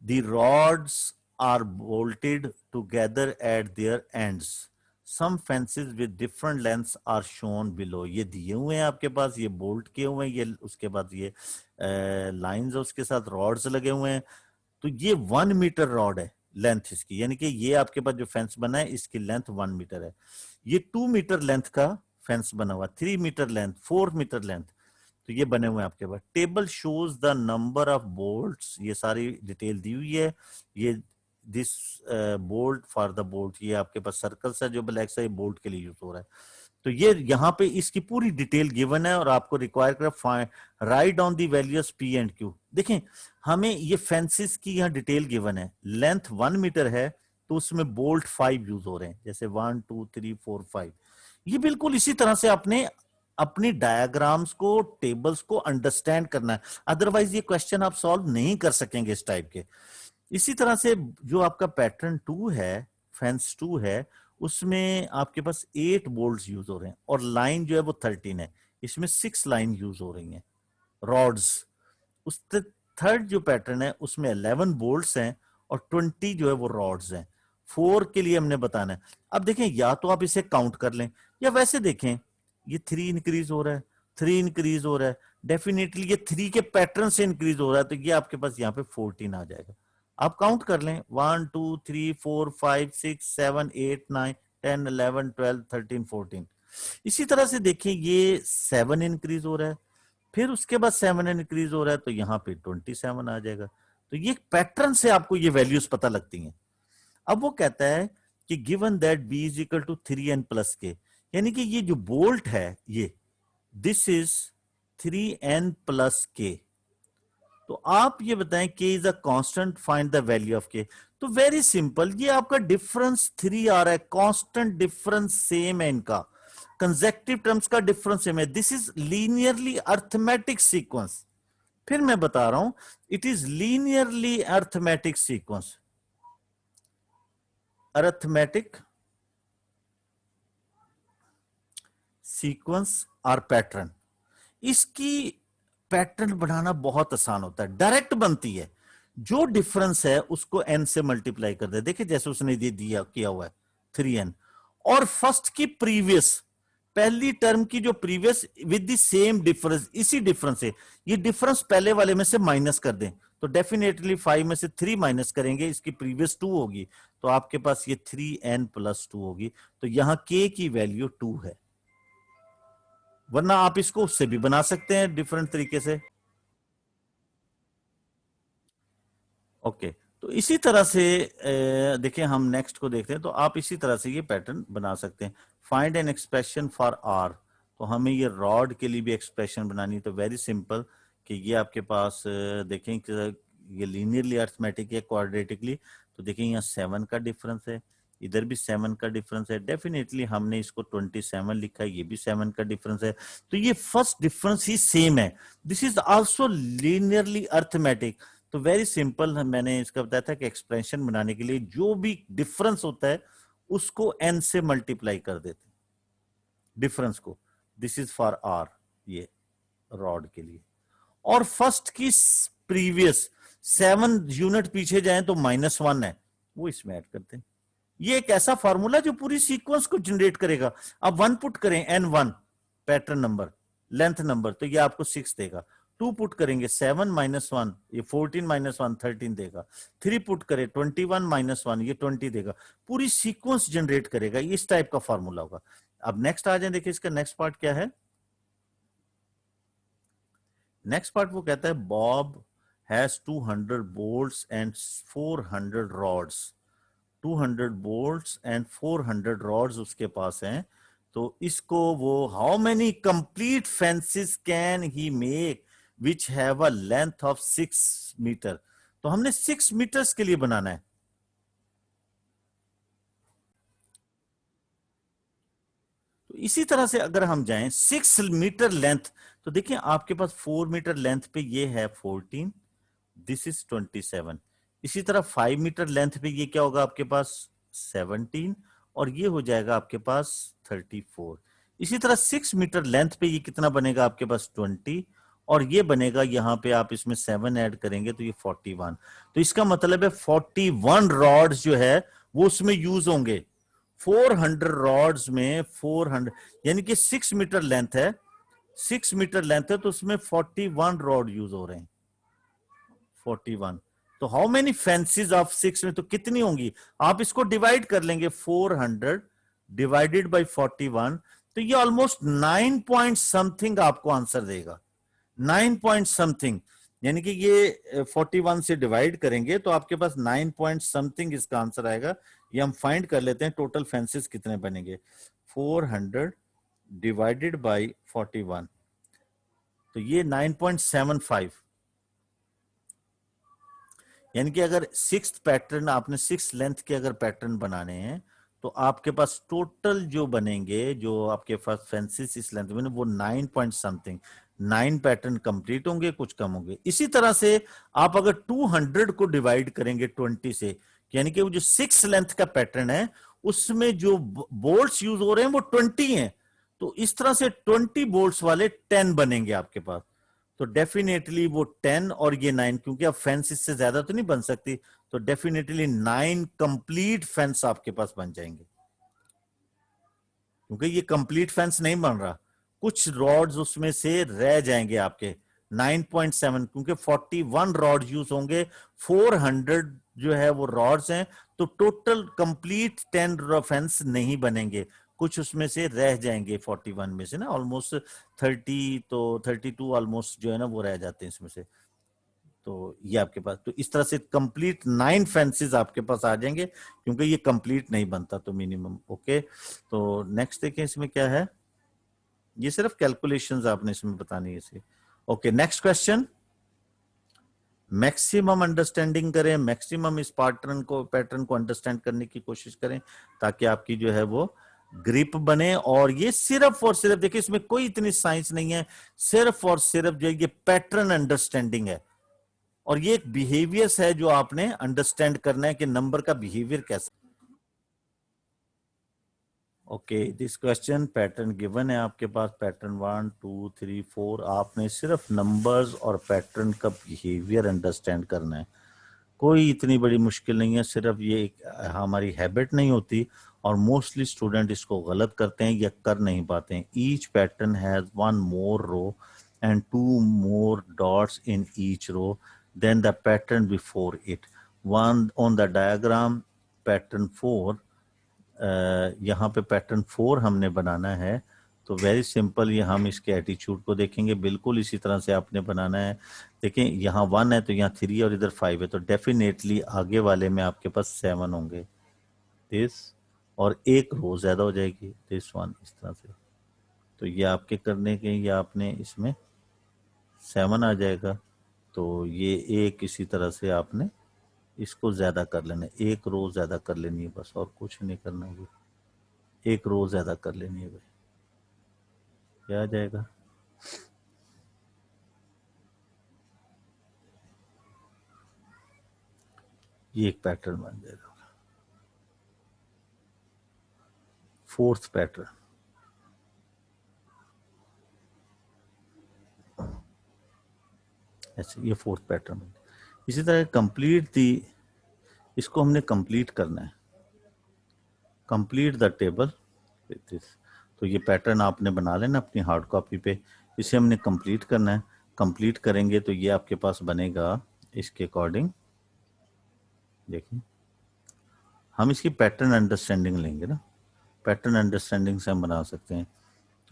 A: The rods are bolted together at their ends. Some fences with different lengths are shown below. ये दिए हुए हैं आपके पास, ये बोल्ट किए हुए हैं, ये उसके बाद ये लाइंस उसके साथ रॉड्स लगे हुए हैं। तो ये 1 मीटर रॉड है लेंथ इसकी, यानी कि ये आपके पास जो फेंस बना है इसकी लेंथ 1 मीटर है। ये 2 मीटर लेंथ का फेंस बना हुआ, 3 मीटर लेंथ, 4 मीटर लेंथ, तो ये बने हुए हैं आपके पास। Table shows the number of bolts, ये सारी डिटेल दी हुई है। ये this bolt for the bolt, ये आपके पास सर्कल सा जो ब्लैक सा, ये बोल्ट के लिए यूज हो रहा है। तो ये यहाँ पे इसकी पूरी डिटेल गिवन है और आपको रिक्वायर कर write down the values P and Q. देखें, हमें ये फेंसिस की यहाँ डिटेल गिवन है, लेंथ 1 मीटर है तो उसमें बोल्ट 5 यूज हो रहे हैं, जैसे 1 2 3 4 5। ये बिल्कुल इसी तरह से आपने अपनी डायग्राम्स को, टेबल्स को अंडरस्टैंड करना है, अदरवाइज ये क्वेश्चन आप सॉल्व नहीं कर सकेंगे इस टाइप के। इसी तरह से जो आपका पैटर्न 2 है, फेंस 2 है, उसमें आपके पास 8 बोल्ट्स यूज हो रहे हैं और लाइन जो है वो 13 है, इसमें 6 लाइन यूज हो रही हैं रॉड्स। उस थर्ड जो पैटर्न है उसमें 11 बोल्ट्स हैं और 20 जो है वो रॉड्स हैं। 4 के लिए हमने बताना है। अब देखें, या तो आप इसे काउंट कर लें या वैसे देखें, ये 3 इंक्रीज हो रहा है, 3 इंक्रीज हो रहा है, डेफिनेटली ये 3 के पैटर्न से इंक्रीज हो रहा है, तो ये आपके पास यहाँ पे 14 आ जाएगा। आप काउंट कर लें, 1 2 3 4 5 6 7 8 9 10 11 12 13 14। इसी तरह से देखिए ये 7 इंक्रीज हो रहा है, फिर उसके बाद 7 इंक्रीज हो रहा है, तो यहाँ पे 27 आ जाएगा। तो ये पैटर्न से आपको ये वैल्यूज पता लगती हैं। अब वो कहता है कि given that b is equal to 3n plus k, यानी कि ये जो बोल्ट है ये दिस इज 3n प्लस के। तो आप ये बताएं के is a constant, find the value of के। तो वेरी सिंपल, ये आपका डिफरेंस 3 आ रहा है, कांस्टेंट डिफरेंस सेम है इनका, कंसेक्टिव टर्म्स का डिफरेंस सेम है। This is linearly arithmetic sequence. फिर मैं बता रहा हूं, it is linearly arithmetic sequence, arithmetic sequence और पैटर्न। इसकी पैटर्न बनाना बहुत आसान होता है, डायरेक्ट बनती है। जो डिफरेंस है उसको n से मल्टीप्लाई कर दे, देखिए जैसे उसने दे दिया किया हुआ है 3n, और फर्स्ट की प्रीवियस, पहली टर्म की जो previous with the same difference, इसी डिफरेंस से ये डिफरेंस पहले वाले में से माइनस कर दें, तो डेफिनेटली 5 में से 3 माइनस करेंगे, इसकी प्रीवियस 2 होगी, तो आपके पास ये 3n प्लस 2 होगी। तो यहां k की वैल्यू 2 है, वरना आप इसको उससे भी बना सकते हैं डिफरेंट तरीके से। ओके, तो इसी तरह से देखिए हम नेक्स्ट को देखते हैं, तो आप इसी तरह से ये पैटर्न बना सकते हैं। Find an expression for r, तो हमें ये रॉड के लिए भी एक्सप्रेशन बनानी है, तो वेरी सिंपल कि ये आपके पास देखें कि ये लीनियरली अर्थमेटिक है क्वाड्रेटिकली, तो देखें यहाँ 7 का डिफरेंस है, इधर भी 7 का डिफरेंस है, डेफिनेटली हमने इसको 27 लिखा है, ये भी 7 का डिफरेंस है, तो ये फर्स्ट डिफरेंस ही सेम है। This is also linearly arithmetic. तो वेरी सिंपल, मैंने इसका बताया था कि एक्सप्रेशन बनाने के लिए जो भी डिफरेंस होता है उसको n से मल्टीप्लाई कर देते डिफरेंस को। दिस इज फॉर आर, ये रॉड के लिए। और फर्स्ट की प्रीवियस 7 यूनिट पीछे जाएं तो -1 है, वो इसमें ऐड करते हैं। ये एक ऐसा फॉर्मूला जो पूरी सीक्वेंस को जनरेट करेगा। अब 1 पुट करें, n1 pattern number, length number, तो ये आपको 6 देगा। 2 पुट करेंगे 7 -1, ये 14 -1 13 देगा। 3 पुट करें 21 -1, ये 20 देगा। पूरी सीक्वेंस जनरेट करेगा, इस टाइप का फॉर्मूला होगा। अब नेक्स्ट आ जाए, देखिए इसका नेक्स्ट पार्ट क्या है। नेक्स्ट पार्ट वो कहता है Bob has 200 bolts and 400 rods. 200 bolts and 400 rods उसके पास हैं, तो इसको वो how many complete fences can he make which have a length of 6 metre. तो हमने 6 मीटर्स के लिए बनाना है। तो इसी तरह से अगर हम जाएं 6 मीटर लेंथ, तो देखिए आपके पास 4 मीटर लेंथ पे ये है 14, दिस इज 27। इसी तरह 5 मीटर लेंथ पे ये क्या होगा आपके पास 17, और ये हो जाएगा आपके पास 34। इसी तरह 6 मीटर लेंथ पे ये कितना बनेगा आपके पास 20, और ये बनेगा यहाँ पे आप इसमें 7 ऐड करेंगे तो ये 41। तो इसका मतलब है 41 रॉड्स जो है वो उसमें यूज होंगे। 400 रॉड्स में 400, यानी कि 6 मीटर लेंथ है, 6 मीटर लेंथ है, तो उसमें 41 रॉड यूज हो रहे हैं। 41, तो हाउ मेनी फेंसेस ऑफ 6 में, तो कितनी होंगी, आप इसको डिवाइड कर लेंगे 400 डिवाइडेड बाय 41, तो ये ऑलमोस्ट 9 पॉइंट समथिंग आपको आंसर देगा। 9 पॉइंट समथिंग, यानी कि ये 41 से डिवाइड करेंगे तो आपके पास 9 पॉइंट समथिंग इसका आंसर आएगा। ये हम फाइंड कर लेते हैं टोटल फेंसेस कितने बनेंगे। 400 डिवाइडेड बाय 41, तो ये 9.75, यानी कि अगर 6 पैटर्न, आपने 6 लेंथ के अगर पैटर्न बनाने हैं तो आपके पास टोटल जो बनेंगे, जो आपके पास फेंसेस इस लेंथ में, वो 9 पॉइंट समथिंग, 9 पैटर्न कंप्लीट होंगे, कुछ कम होंगे। इसी तरह से आप अगर 200 को डिवाइड करेंगे 20 से, यानी कि वो जो 6 लेंथ का पैटर्न है उसमें जो बोल्ट्स यूज हो रहे हैं वो 20 हैं, तो इस तरह से 20 बोल्ट्स वाले 10 बनेंगे आपके पास। तो डेफिनेटली वो 10 और ये 9, क्योंकि अब फेंस इससे ज्यादा तो नहीं बन सकती, तो डेफिनेटली 9 कंप्लीट फेंस आपके पास बन जाएंगे, क्योंकि ये कंप्लीट फेंस नहीं बन रहा, कुछ रॉड्स उसमें से रह जाएंगे आपके 9.7, क्योंकि 41 रॉड यूज होंगे, 400 जो है वो रॉड्स हैं, तो टोटल कंप्लीट 10 फेंस नहीं बनेंगे, कुछ उसमें से रह जाएंगे 41 में से ना, ऑलमोस्ट 30 तो 32 ऑलमोस्ट जो है ना वो रह जाते हैं इसमें से। तो ये आपके पास, तो इस तरह से कंप्लीट 9 फेंसेस आपके पास आ जाएंगे, क्योंकि ये कंप्लीट नहीं बनता तो मिनिमम। ओके, तो नेक्स्ट देखें इसमें क्या है, ये सिर्फ कैलकुलेशंस आपने इसमें बतानी है इसे। Okay, next question, maximum understanding करें, मैक्सिमम इस पैटर्न को अंडरस्टैंड करने की कोशिश करें, ताकि आपकी जो है वो ग्रिप बने। और ये सिर्फ और सिर्फ देखिए, इसमें कोई इतनी साइंस नहीं है, सिर्फ और सिर्फ जो है ये पैटर्न अंडरस्टैंडिंग है, और ये एक बिहेवियर्स है जो आपने अंडरस्टैंड करना है कि नंबर का बिहेवियर कैसा। Okay, this question pattern given है आपके पास, पैटर्न 1 2 3 4, आपने सिर्फ नंबर्स और पैटर्न का बिहेवियर अंडरस्टैंड करना है, कोई इतनी बड़ी मुश्किल नहीं है, सिर्फ ये एक हमारी हैबिट नहीं होती, और मोस्टली स्टूडेंट इसको गलत करते हैं या कर नहीं पाते हैं। Each pattern has 1 more row and 2 more dots in each row then the pattern before it. One on the diagram pattern 4, यहाँ पे पैटर्न 4 हमने बनाना है, तो वेरी सिंपल, ये हम इसके एटीट्यूड को देखेंगे, बिल्कुल इसी तरह से आपने बनाना है। देखें, यहाँ 1 है तो यहाँ 3 और इधर 5 है, तो डेफिनेटली आगे वाले में आपके पास 7 होंगे, दिस, और एक रो ज्यादा हो जाएगी, दिस वन, इस तरह से। तो ये आपके करने के, ये आपने इसमें 7 आ जाएगा, तो ये एक इसी तरह से आपने इसको ज्यादा कर लेना है, एक रो ज्यादा कर लेनी है बस, और कुछ नहीं करना है, एक रो ज्यादा कर लेनी है भाई, क्या आ जाएगा, ये एक पैटर्न बन जाएगा, फोर्थ पैटर्न। ऐसे ये फोर्थ पैटर्न। इसी तरह कंप्लीट दी, इसको हमने कंप्लीट करना है, complete the table with this. तो ये पैटर्न आपने बना लेना अपनी हार्ड कॉपी पे, इसे हमने कंप्लीट करना है, कंप्लीट करेंगे तो ये आपके पास बनेगा इसके अकॉर्डिंग। देखिए, हम इसकी पैटर्न अंडरस्टैंडिंग लेंगे ना, पैटर्न अंडरस्टैंडिंग से हम बना सकते हैं।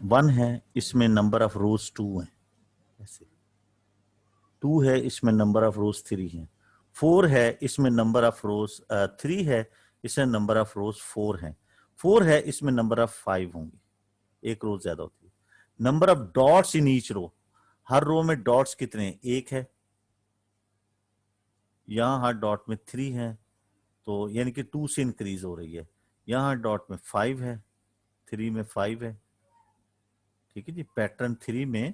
A: 1 है, इसमें नंबर ऑफ रोज 2 है, ऐसे 2 है, इसमें नंबर ऑफ रोज 3 है, 4 है, इसमें नंबर ऑफ रोज 3 है, इसमें नंबर ऑफ रोज 4 है, 4 है, इसमें नंबर ऑफ 5 होंगी, एक रो ज्यादा होती है। Number of dots in each row, हर रो में डॉट्स कितने, एक है, यहां हर डॉट में 3 है, तो यानी कि 2 से इंक्रीज हो रही है। यहां डॉट में 5 है, 3 में 5 है, ठीक है जी। पैटर्न 3 में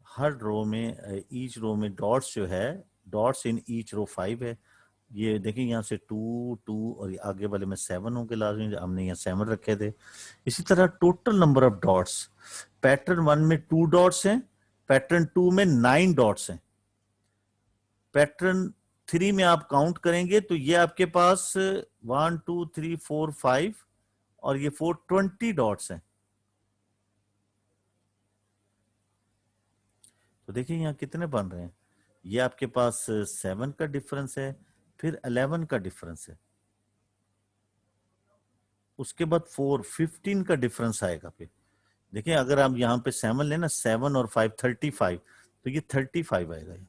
A: हर रो में, ईच रो में डॉट्स जो है, डॉट्स इन ईच रो 5 है। ये देखिए, यहाँ से 2 2 और आगे वाले में 7 होंगे लाजमी, हमने यहाँ 7 रखे थे। इसी तरह total number of dots, pattern 1 में 2 डॉट्स हैं, पैटर्न 2 में 9 डॉट्स हैं, पैटर्न 3 में आप काउंट करेंगे तो ये आपके पास 1 2 3 4 5 और ये 420 डॉट्स हैं। तो देखिए यहाँ कितने बन रहे हैं, ये आपके पास 7 का डिफरेंस है, फिर 11 का डिफरेंस है, उसके बाद 15 का डिफरेंस आएगा। फिर देखिए, अगर आप यहाँ पे 7 लेना, 7 और 5 35, तो ये 35 आएगा ये,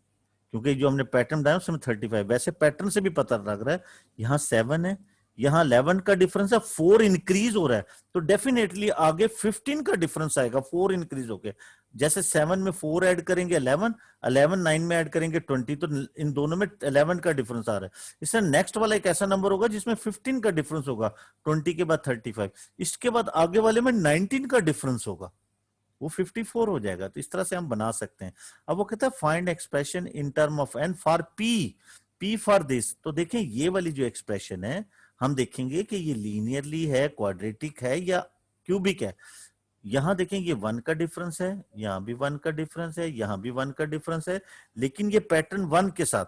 A: क्योंकि जो हमने पैटर्न बनाया उसमें 35। वैसे पैटर्न से भी पता लग रहा है, यहाँ 7 है, यहाँ 11 का डिफरेंस है, 4 इंक्रीज हो रहा है, तो डेफिनेटली आगे 15 का डिफरेंस आएगा, 4 इंक्रीज होके। जैसे 7 में 4 ऐड करेंगे 11, 11 9 में ऐड करेंगे 20, तो इन दोनों में 11 का डिफरेंस आ रहा है। इससे नेक्स्ट वाला एक ऐसा नंबर होगा जिसमें 15 का डिफरेंस होगा, 20 के बाद 35, इसके बाद आगे वाले में 19 का डिफरेंस होगा, वो 54 हो जाएगा। तो इस तरह से हम बना सकते हैं। अब वो कहता है find expression in term of n for p for this. तो देखें, ये वाली जो एक्सप्रेशन है, हम देखेंगे कि ये लीनियरली है, क्वाड्रेटिक है या क्यूबिक है। यहां देखें, ये 1 का डिफरेंस है, यहां भी 1 का डिफरेंस है, यहां भी 1 का डिफरेंस है, लेकिन ये पैटर्न 1 के साथ,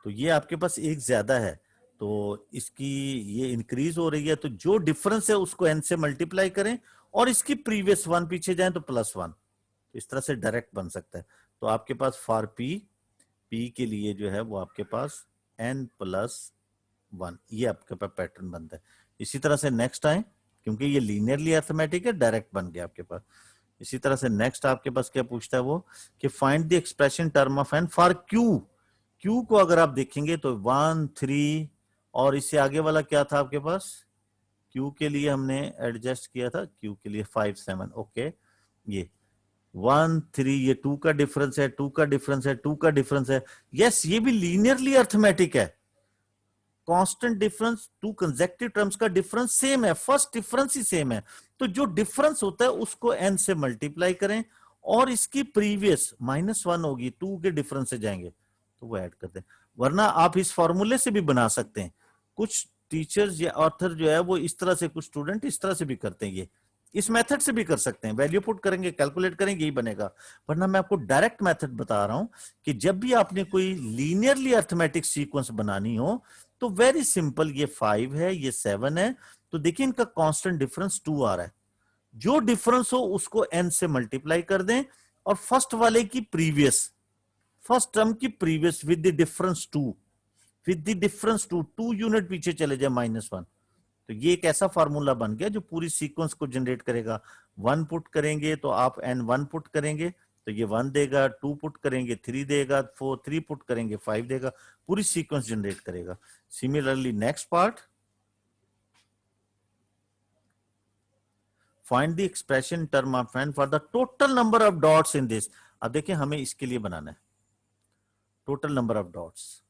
A: तो ये आपके पास एक ज्यादा है, तो इसकी ये इंक्रीज हो रही है, तो जो डिफरेंस है उसको n से मल्टीप्लाई करें और इसकी प्रीवियस वन पीछे जाए तो +1, इस तरह से डायरेक्ट बन सकता है। तो आपके पास फॉर पी के लिए जो है वो आपके पास n+1, ये आपके पास पैटर्न बनता है। इसी तरह से नेक्स्ट आए, क्योंकि ये लीनियरली अर्थमेटिक है, डायरेक्ट बन गया आपके पास। इसी तरह से नेक्स्ट आपके पास क्या पूछता है वो कि find the expression term of n for Q को अगर आप देखेंगे तो 1 3 और इससे आगे वाला क्या था आपके पास, क्यू के लिए हमने एडजस्ट किया था, क्यू के लिए 5 7, ओके, ये 1 3, ये 2 का डिफरेंस है, 2 का डिफरेंस है, 2 का डिफरेंस है। यस, ये भी लीनियरली अर्थमेटिक है। Constant difference, to consecutive terms का डिफरेंस सेम है, फर्स्ट डिफरेंस ही सेम है। तो जो डिफरेंस होता है उसको n से मल्टीप्लाई करें और इसकी प्रीवियस -1 होगी, 2 के डिफरेंस से जाएंगे तो वो ऐड कर दें। वरना आप इस फॉर्मूले से भी बना सकते हैं। कुछ टीचर्स या ऑथर जो है वो इस तरह से, कुछ स्टूडेंट इस तरह से भी करते हैं, ये इस मेथड से भी कर सकते हैं। वैल्यू पुट करेंगे, कैलकुलेट करेंगे, यही बनेगा। वरना मैं आपको डायरेक्ट मेथड बता रहा हूं कि जब भी आपने कोई लीनियरली अर्थमेटिक सीक्वेंस बनानी हो तो वेरी सिंपल, ये 5 है, ये 7 है, तो देखिए इनका कांस्टेंट डिफरेंस 2 आ रहा है। जो डिफरेंस हो उसको n से मल्टीप्लाई कर दें और फर्स्ट वाले की प्रीवियस, फर्स्ट टर्म की previous with the difference 2, with the difference 2 unit पीछे चले जाए -1। तो ये एक ऐसा फार्मूला बन गया जो पूरी सीक्वेंस को जनरेट करेगा। 1 पुट करेंगे तो आप n1 पुट करेंगे तो ये 1 देगा, 2 पुट करेंगे 3 देगा, 3 पुट करेंगे 5 देगा, पूरी सीक्वेंस जनरेट करेगा। Similarly next part, find the expression term of n for the total number of dots in this. अब देखिए हमें इसके लिए बनाना है टोटल नंबर ऑफ डॉट्स।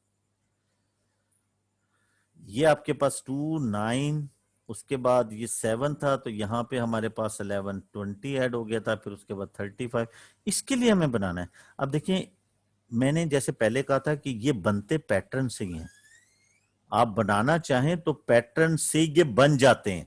A: ये आपके पास 2 9, उसके बाद ये 7 था तो यहाँ पे हमारे पास 11 20 ऐड हो गया था, फिर उसके बाद 35। इसके लिए हमें बनाना है। अब देखिए मैंने जैसे पहले कहा था कि ये बनते पैटर्न से ही हैं। आप बनाना चाहें तो पैटर्न से ये बन जाते हैं।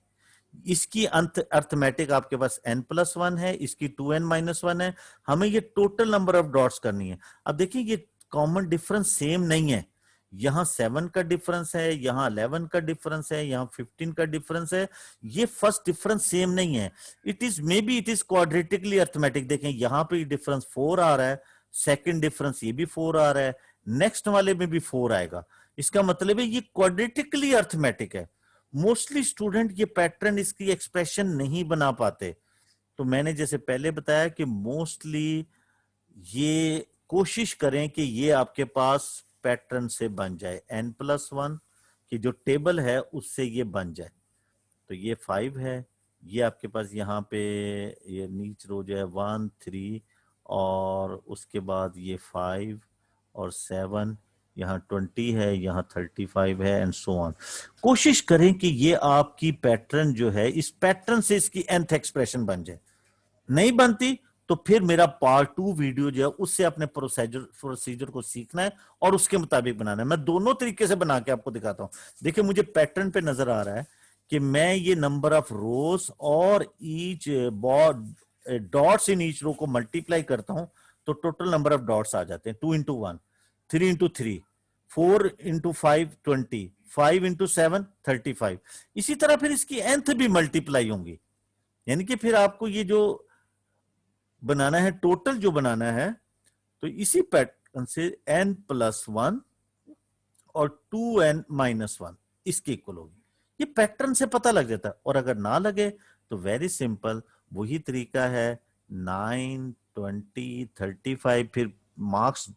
A: इसकी अंत अर्थमेटिक आपके पास n+1 है, इसकी 2n-1 है। हमें ये टोटल नंबर ऑफ डॉट्स करनी है। अब देखिए ये कॉमन डिफरेंस सेम नहीं है। यहाँ 7 का डिफरेंस है, यहाँ 11 का डिफरेंस है, यहाँ 15 का डिफरेंस है। ये फर्स्ट डिफरेंस सेम नहीं है। It is maybe it is quadratically arithmetic. देखें यहाँ पे डिफरेंस 4 आ रहा है, सेकंड डिफरेंस ये भी 4 आ रहा है, नेक्स्ट वाले में भी 4 आएगा। इसका मतलब है ये क्वाड्रेटिकली अर्थमेटिक है। मोस्टली स्टूडेंट ये पैटर्न, इसकी एक्सप्रेशन नहीं बना पाते। तो मैंने जैसे पहले बताया कि मोस्टली ये कोशिश करें कि ये आपके पास पैटर्न से बन जाए, n+1 की जो टेबल है उससे ये बन जाए। तो ये 5 है, ये आपके पास यहाँ पे ये नीच रो जो है 1 3 और उसके बाद ये 5 और 7, यहाँ 20 है, यहाँ 35 है एंड सो ऑन। कोशिश करें कि ये आपकी पैटर्न जो है, इस पैटर्न से इसकी nth एक्सप्रेशन बन जाए। नहीं बनती तो फिर मेरा पार्ट 2 वीडियो जो है उससे अपने प्रोसीजर को सीखना है और उसके मुताबिक बनाना है। मैं दोनों तरीके से बना के आपको दिखाता हूं। देखिए मुझे पैटर्न पे नजर आ रहा है कि मैं ये नंबर ऑफ रोज और each dots in each row को मल्टीप्लाई करता हूं तो टोटल नंबर ऑफ डॉट्स आ जाते हैं। 2 इंटू 1, 3 इंटू 3, 4 इंटू 5 20, 5 इंटू 7 35। इसी तरह फिर इसकी nth भी मल्टीप्लाई होंगी। यानी कि फिर आपको ये जो बनाना है, टोटल जो बनाना है, तो इसी पैटर्न से n+1 और 2n-1 इसके इक्वल होगी। ये पैटर्न से पता लग जाता है। और अगर ना लगे तो वेरी सिंपल, वही तरीका है, 9 20 35। फिर मार्क्स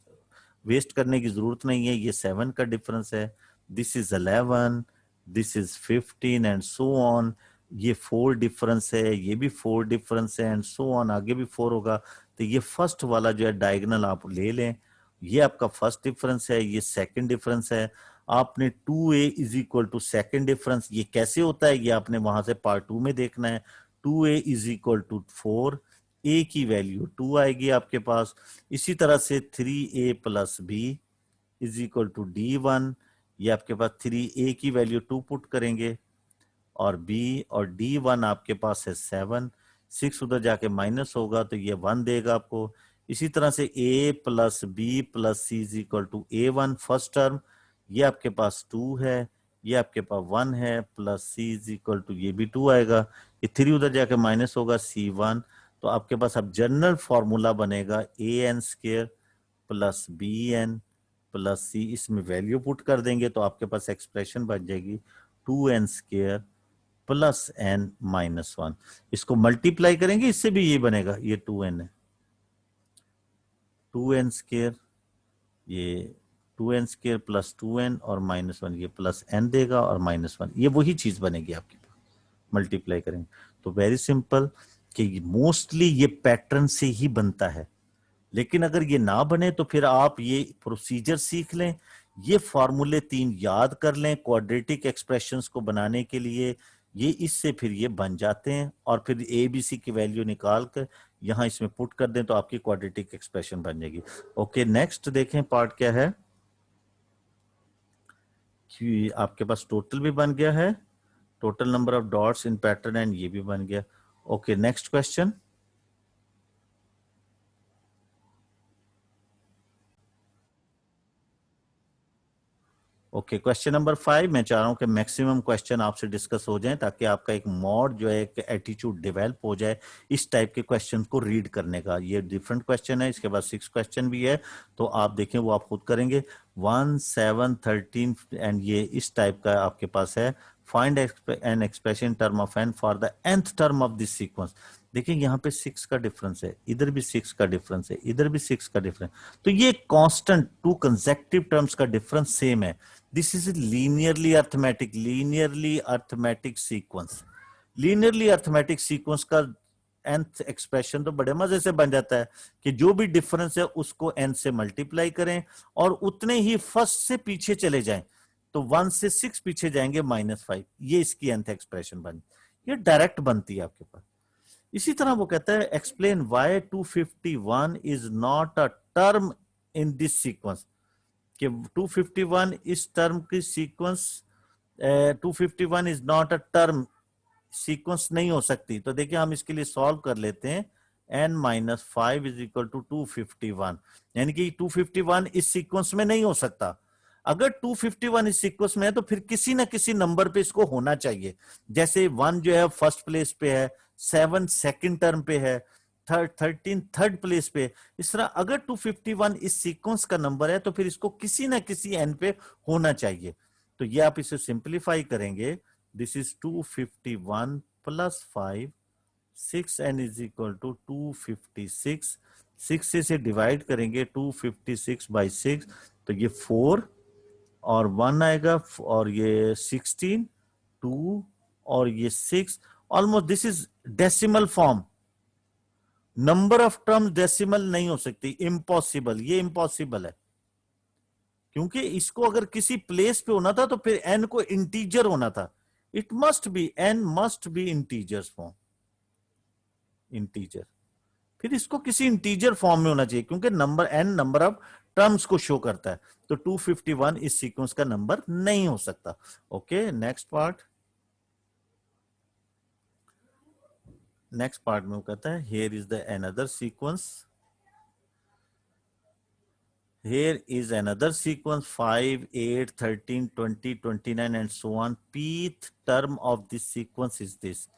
A: वेस्ट करने की जरूरत नहीं है। ये 7 का डिफरेंस है, this is 11, this is 15 and so on. ये 4 डिफरेंस है, ये भी 4 डिफरेंस है एंड सो ऑन, आगे भी 4 होगा। तो ये फर्स्ट वाला जो है डायगोनल आप ले लें, ये आपका फर्स्ट डिफरेंस है, ये सेकंड डिफरेंस है। आपने 2a is equal to second difference, ये कैसे होता है ये आपने वहां से पार्ट 2 में देखना है। 2a is equal to 4, a की वैल्यू 2 आएगी आपके पास। इसी तरह से 3a plus b is equal to d1, ये आपके पास 3a की वैल्यू 2 पुट करेंगे और b और d1 आपके पास है 7, 6 उधर जाके माइनस होगा तो ये 1 देगा आपको। इसी तरह से a plus b plus c is equal to a1 first term, ये आपके पास 2 है, ये आपके पास 1 है, plus c is equal to ये भी 2 आएगा। ये 3 उधर जाके माइनस होगा C1, तो आपके पास अब जनरल फॉर्मूला बनेगा an² plus bn plus c, इसमें वैल्यू पुट कर देंगे तो आपके पास एक्सप्रेशन बन जाएगी 2n² प्लस n-1। इसको मल्टीप्लाई करेंगे, इससे भी ये बनेगा, ये 2n है, 2n², ये 2n² प्लस 2n और -1, ये प्लस n देगा और -1, ये वही चीज बनेगी आपकी, मल्टीप्लाई करेंगे। तो वेरी सिंपल कि मोस्टली ये पैटर्न से ही बनता है, लेकिन अगर ये ना बने तो फिर आप ये प्रोसीजर सीख लें, ये फॉर्मूले 3 याद कर लें क्वाड्रेटिक एक्सप्रेशंस को बनाने के लिए, ये इससे फिर ये बन जाते हैं, और फिर ABC की वैल्यू निकाल कर यहां इसमें पुट कर दें तो आपकी क्वाड्रेटिक एक्सप्रेशन बन जाएगी। ओके, नेक्स्ट देखें पार्ट क्या है कि आपके पास टोटल भी बन गया है, total number of dots in pattern and ये भी बन गया। Okay, next question. Okay, question number 5, मैं चाह रहा हूं कि मैक्सिमम क्वेश्चन आपसे डिस्कस हो जाएं ताकि आपका एक मोड जो है, एक एटीट्यूड डेवलप हो जाए इस टाइप के क्वेश्चन को रीड करने का। ये डिफरेंट क्वेश्चन है, इसके बाद 6 क्वेश्चन भी है, तो आप देखें वो आप खुद करेंगे। 1, 7, 13 एंड ये इस टाइप का आपके पास है। Find an expression term of n for the nth term of this sequence. देखिए यहाँ पे 6 का डिफरेंस है, इधर भी 6 का डिफरेंस है, इधर भी 6 का डिफरेंस, तो ये कांस्टेंट 2 कंसेक्टिव टर्म्स का डिफरेंस सेम है। This is linearly arithmetic sequence. Linearly arithmetic sequence का nth एक्सप्रेशन तो बड़े मजे से बन जाता है कि जो भी डिफरेंस है उसको n से मल्टीप्लाई करें और उतने ही फर्स्ट से पीछे चले जाएं, तो 1 से 6 पीछे जाएंगे -5, ये इसकी nth एक्सप्रेशन बन, ये डायरेक्ट बनती है आपके पास। इसी तरह वो कहता है explain why 251 is not a term in this sequence, कि 251 इस टर्म की sequence, 251 is not a term, sequence नहीं हो सकती। तो देखिए हम इसके लिए सॉल्व कर लेते हैं, n-5 इज इक्वल टू 251, यानी कि 251 इस सीक्वेंस में नहीं हो सकता। अगर 251 इस सीक्वेंस में है तो फिर किसी ना किसी नंबर पे इसको होना चाहिए, जैसे 1 जो है फर्स्ट प्लेस पे है, 7 सेकंड टर्म पे है, 13 थर्ड प्लेस पे। इस तरह अगर 251 इस सीक्वेंस का नंबर है तो फिर इसको किसी ना किसी n पे होना चाहिए। तो ये आप इसे सिंप्लीफाई करेंगे, this is 251 plus 5, 6n is equal to 256, 6 से इसे डिवाइड करेंगे 256 बाई 6, तो ये 4 और 1 आएगा, और ये 16, 2 और ये 6, almost this is decimal form. Number of terms decimal नहीं हो सकती, इम्पॉसिबल, ये इम्पॉसिबल है, क्योंकि इसको अगर किसी प्लेस पे होना था तो फिर n को इंटीजर होना था, it must be, n must be integers form, integer, फिर इसको किसी इंटीजर फॉर्म में होना चाहिए क्योंकि number n number of terms को शो करता है, तो 251 इस सीक्वेंस का नंबर नहीं हो सकता। Okay, next part. Next part में वो कहता है here is the another sequence, here is another sequence 5, 8, 13, 20, 29 and so on. Pth term of this sequence is this.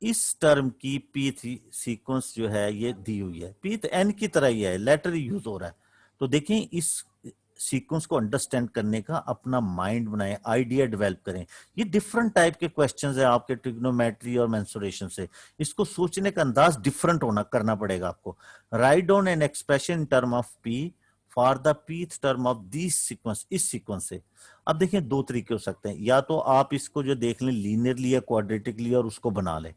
A: इस टर्म की pth सीक्वेंस जो है ये दी हुई है, pth n की तरह ही है, लेटर यूज हो रहा है। तो देखें इस सीक्वेंस को अंडरस्टैंड करने का अपना माइंड बनाएं, आइडिया डेवलप करें। ये डिफरेंट टाइप के क्वेश्चंस है आपके ट्रिग्नोमेट्री और मेंसुरेशन से, इसको सोचने का अंदाज डिफरेंट होना करना पड़ेगा आपको। Write down N expression in term of p for the pth term of this sequence, इस सीक्वेंस से। अब देखें दो तरीके हो सकते हैं, या तो आप इसको जो देख लें लीनियरली या क्वाड्रेटिकली और उसको बना लें,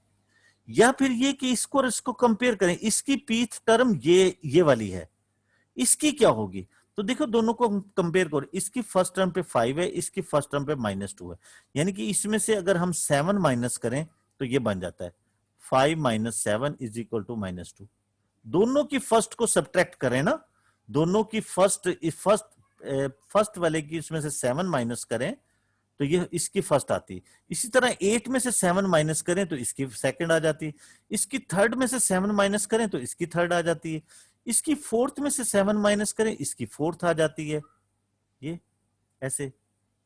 A: या फिर ये कि इसको और इसको कंपेयर करें, इसकी pth टर्म ये वाली है, इसकी क्या होगी। तो देखो दोनों को कंपेयर करो, इसकी फर्स्ट टर्म पे 5 है, इसकी फर्स्ट टर्म पे -2 है, यानी कि इसमें से अगर हम 7 माइनस करें तो ये बन जाता है 5 - 7 इज इक्वल टू -2। दोनों की फर्स्ट को सब्ट्रैक्ट करें ना, दोनों की फर्स्ट वाले की इसमें से 7 माइनस करें तो ये इसकी फर्स्ट आती। इसी तरह 8 में से 7 माइनस करें तो इसकी सेकंड आ जाती, इसकी थर्ड में से 7 माइनस करें तो इसकी थर्ड आ जाती है, इसकी फोर्थ में से 7 माइनस करें इसकी फोर्थ आ जाती है, ये ऐसे।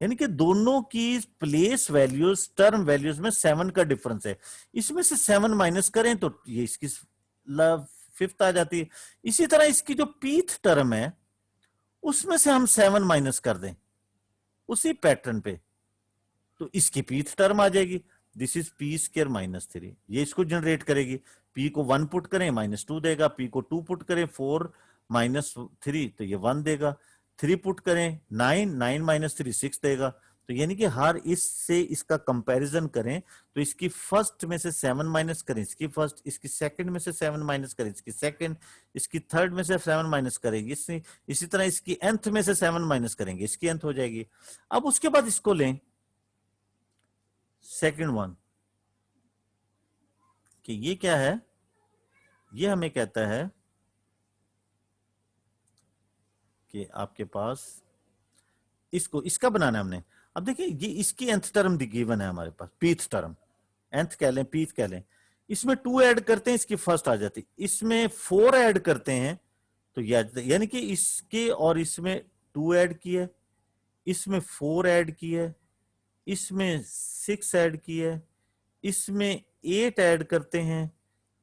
A: यानी कि दोनों की प्लेस वैल्यूज, टर्म वैल्यूज में 7 का डिफरेंस है। इसमें से 7 माइनस करें तो ये इसकी फिफ्थ आ जाती है। इसी तरह इसकी जो पीथ टर्म है उसमें से हम 7 माइनस कर दें उसी पैटर्न पे, तो इसकी पीथ टर्म आ जाएगी। दिस इज पी स्क्र -3, ये इसको जनरेट करेगी। पी को 1 पुट करें -2 देगा, पी को 2 पुट करें 4 -3 तो ये 1 देगा, 3 पुट करें 9, 9 -3 6 देगा। तो यानी कि हर इससे इसका कंपैरिजन करें तो इसकी फर्स्ट में से 7 माइनस करें इसकी फर्स्ट, इसकी सेकंड में से 7 माइनस करें इसकी सेकंड, इसकी थर्ड में से 7 माइनस करेंगे इसी तरह इसकी nth में से 7 माइनस करेंगे इसकी nth हो जाएगी। अब उसके बाद इसको लें सेकंड वन कि ये क्या है, ये हमें कहता है कि आपके पास इसको इसका बनाना है हमने। अब देखिए ये इसकी nth टर्म गिवन है हमारे पास, पीथ टर्म, nth कह लें पीथ कह लें। इसमें 2 ऐड करते हैं इसकी फर्स्ट आ जाती, इसमें 4 ऐड करते हैं तो यानी कि इसके और इसमें 2 ऐड किए, इसमें 4 ऐड किए, इसमें 6 ऐड किए, इसमें 8 ऐड करते हैं,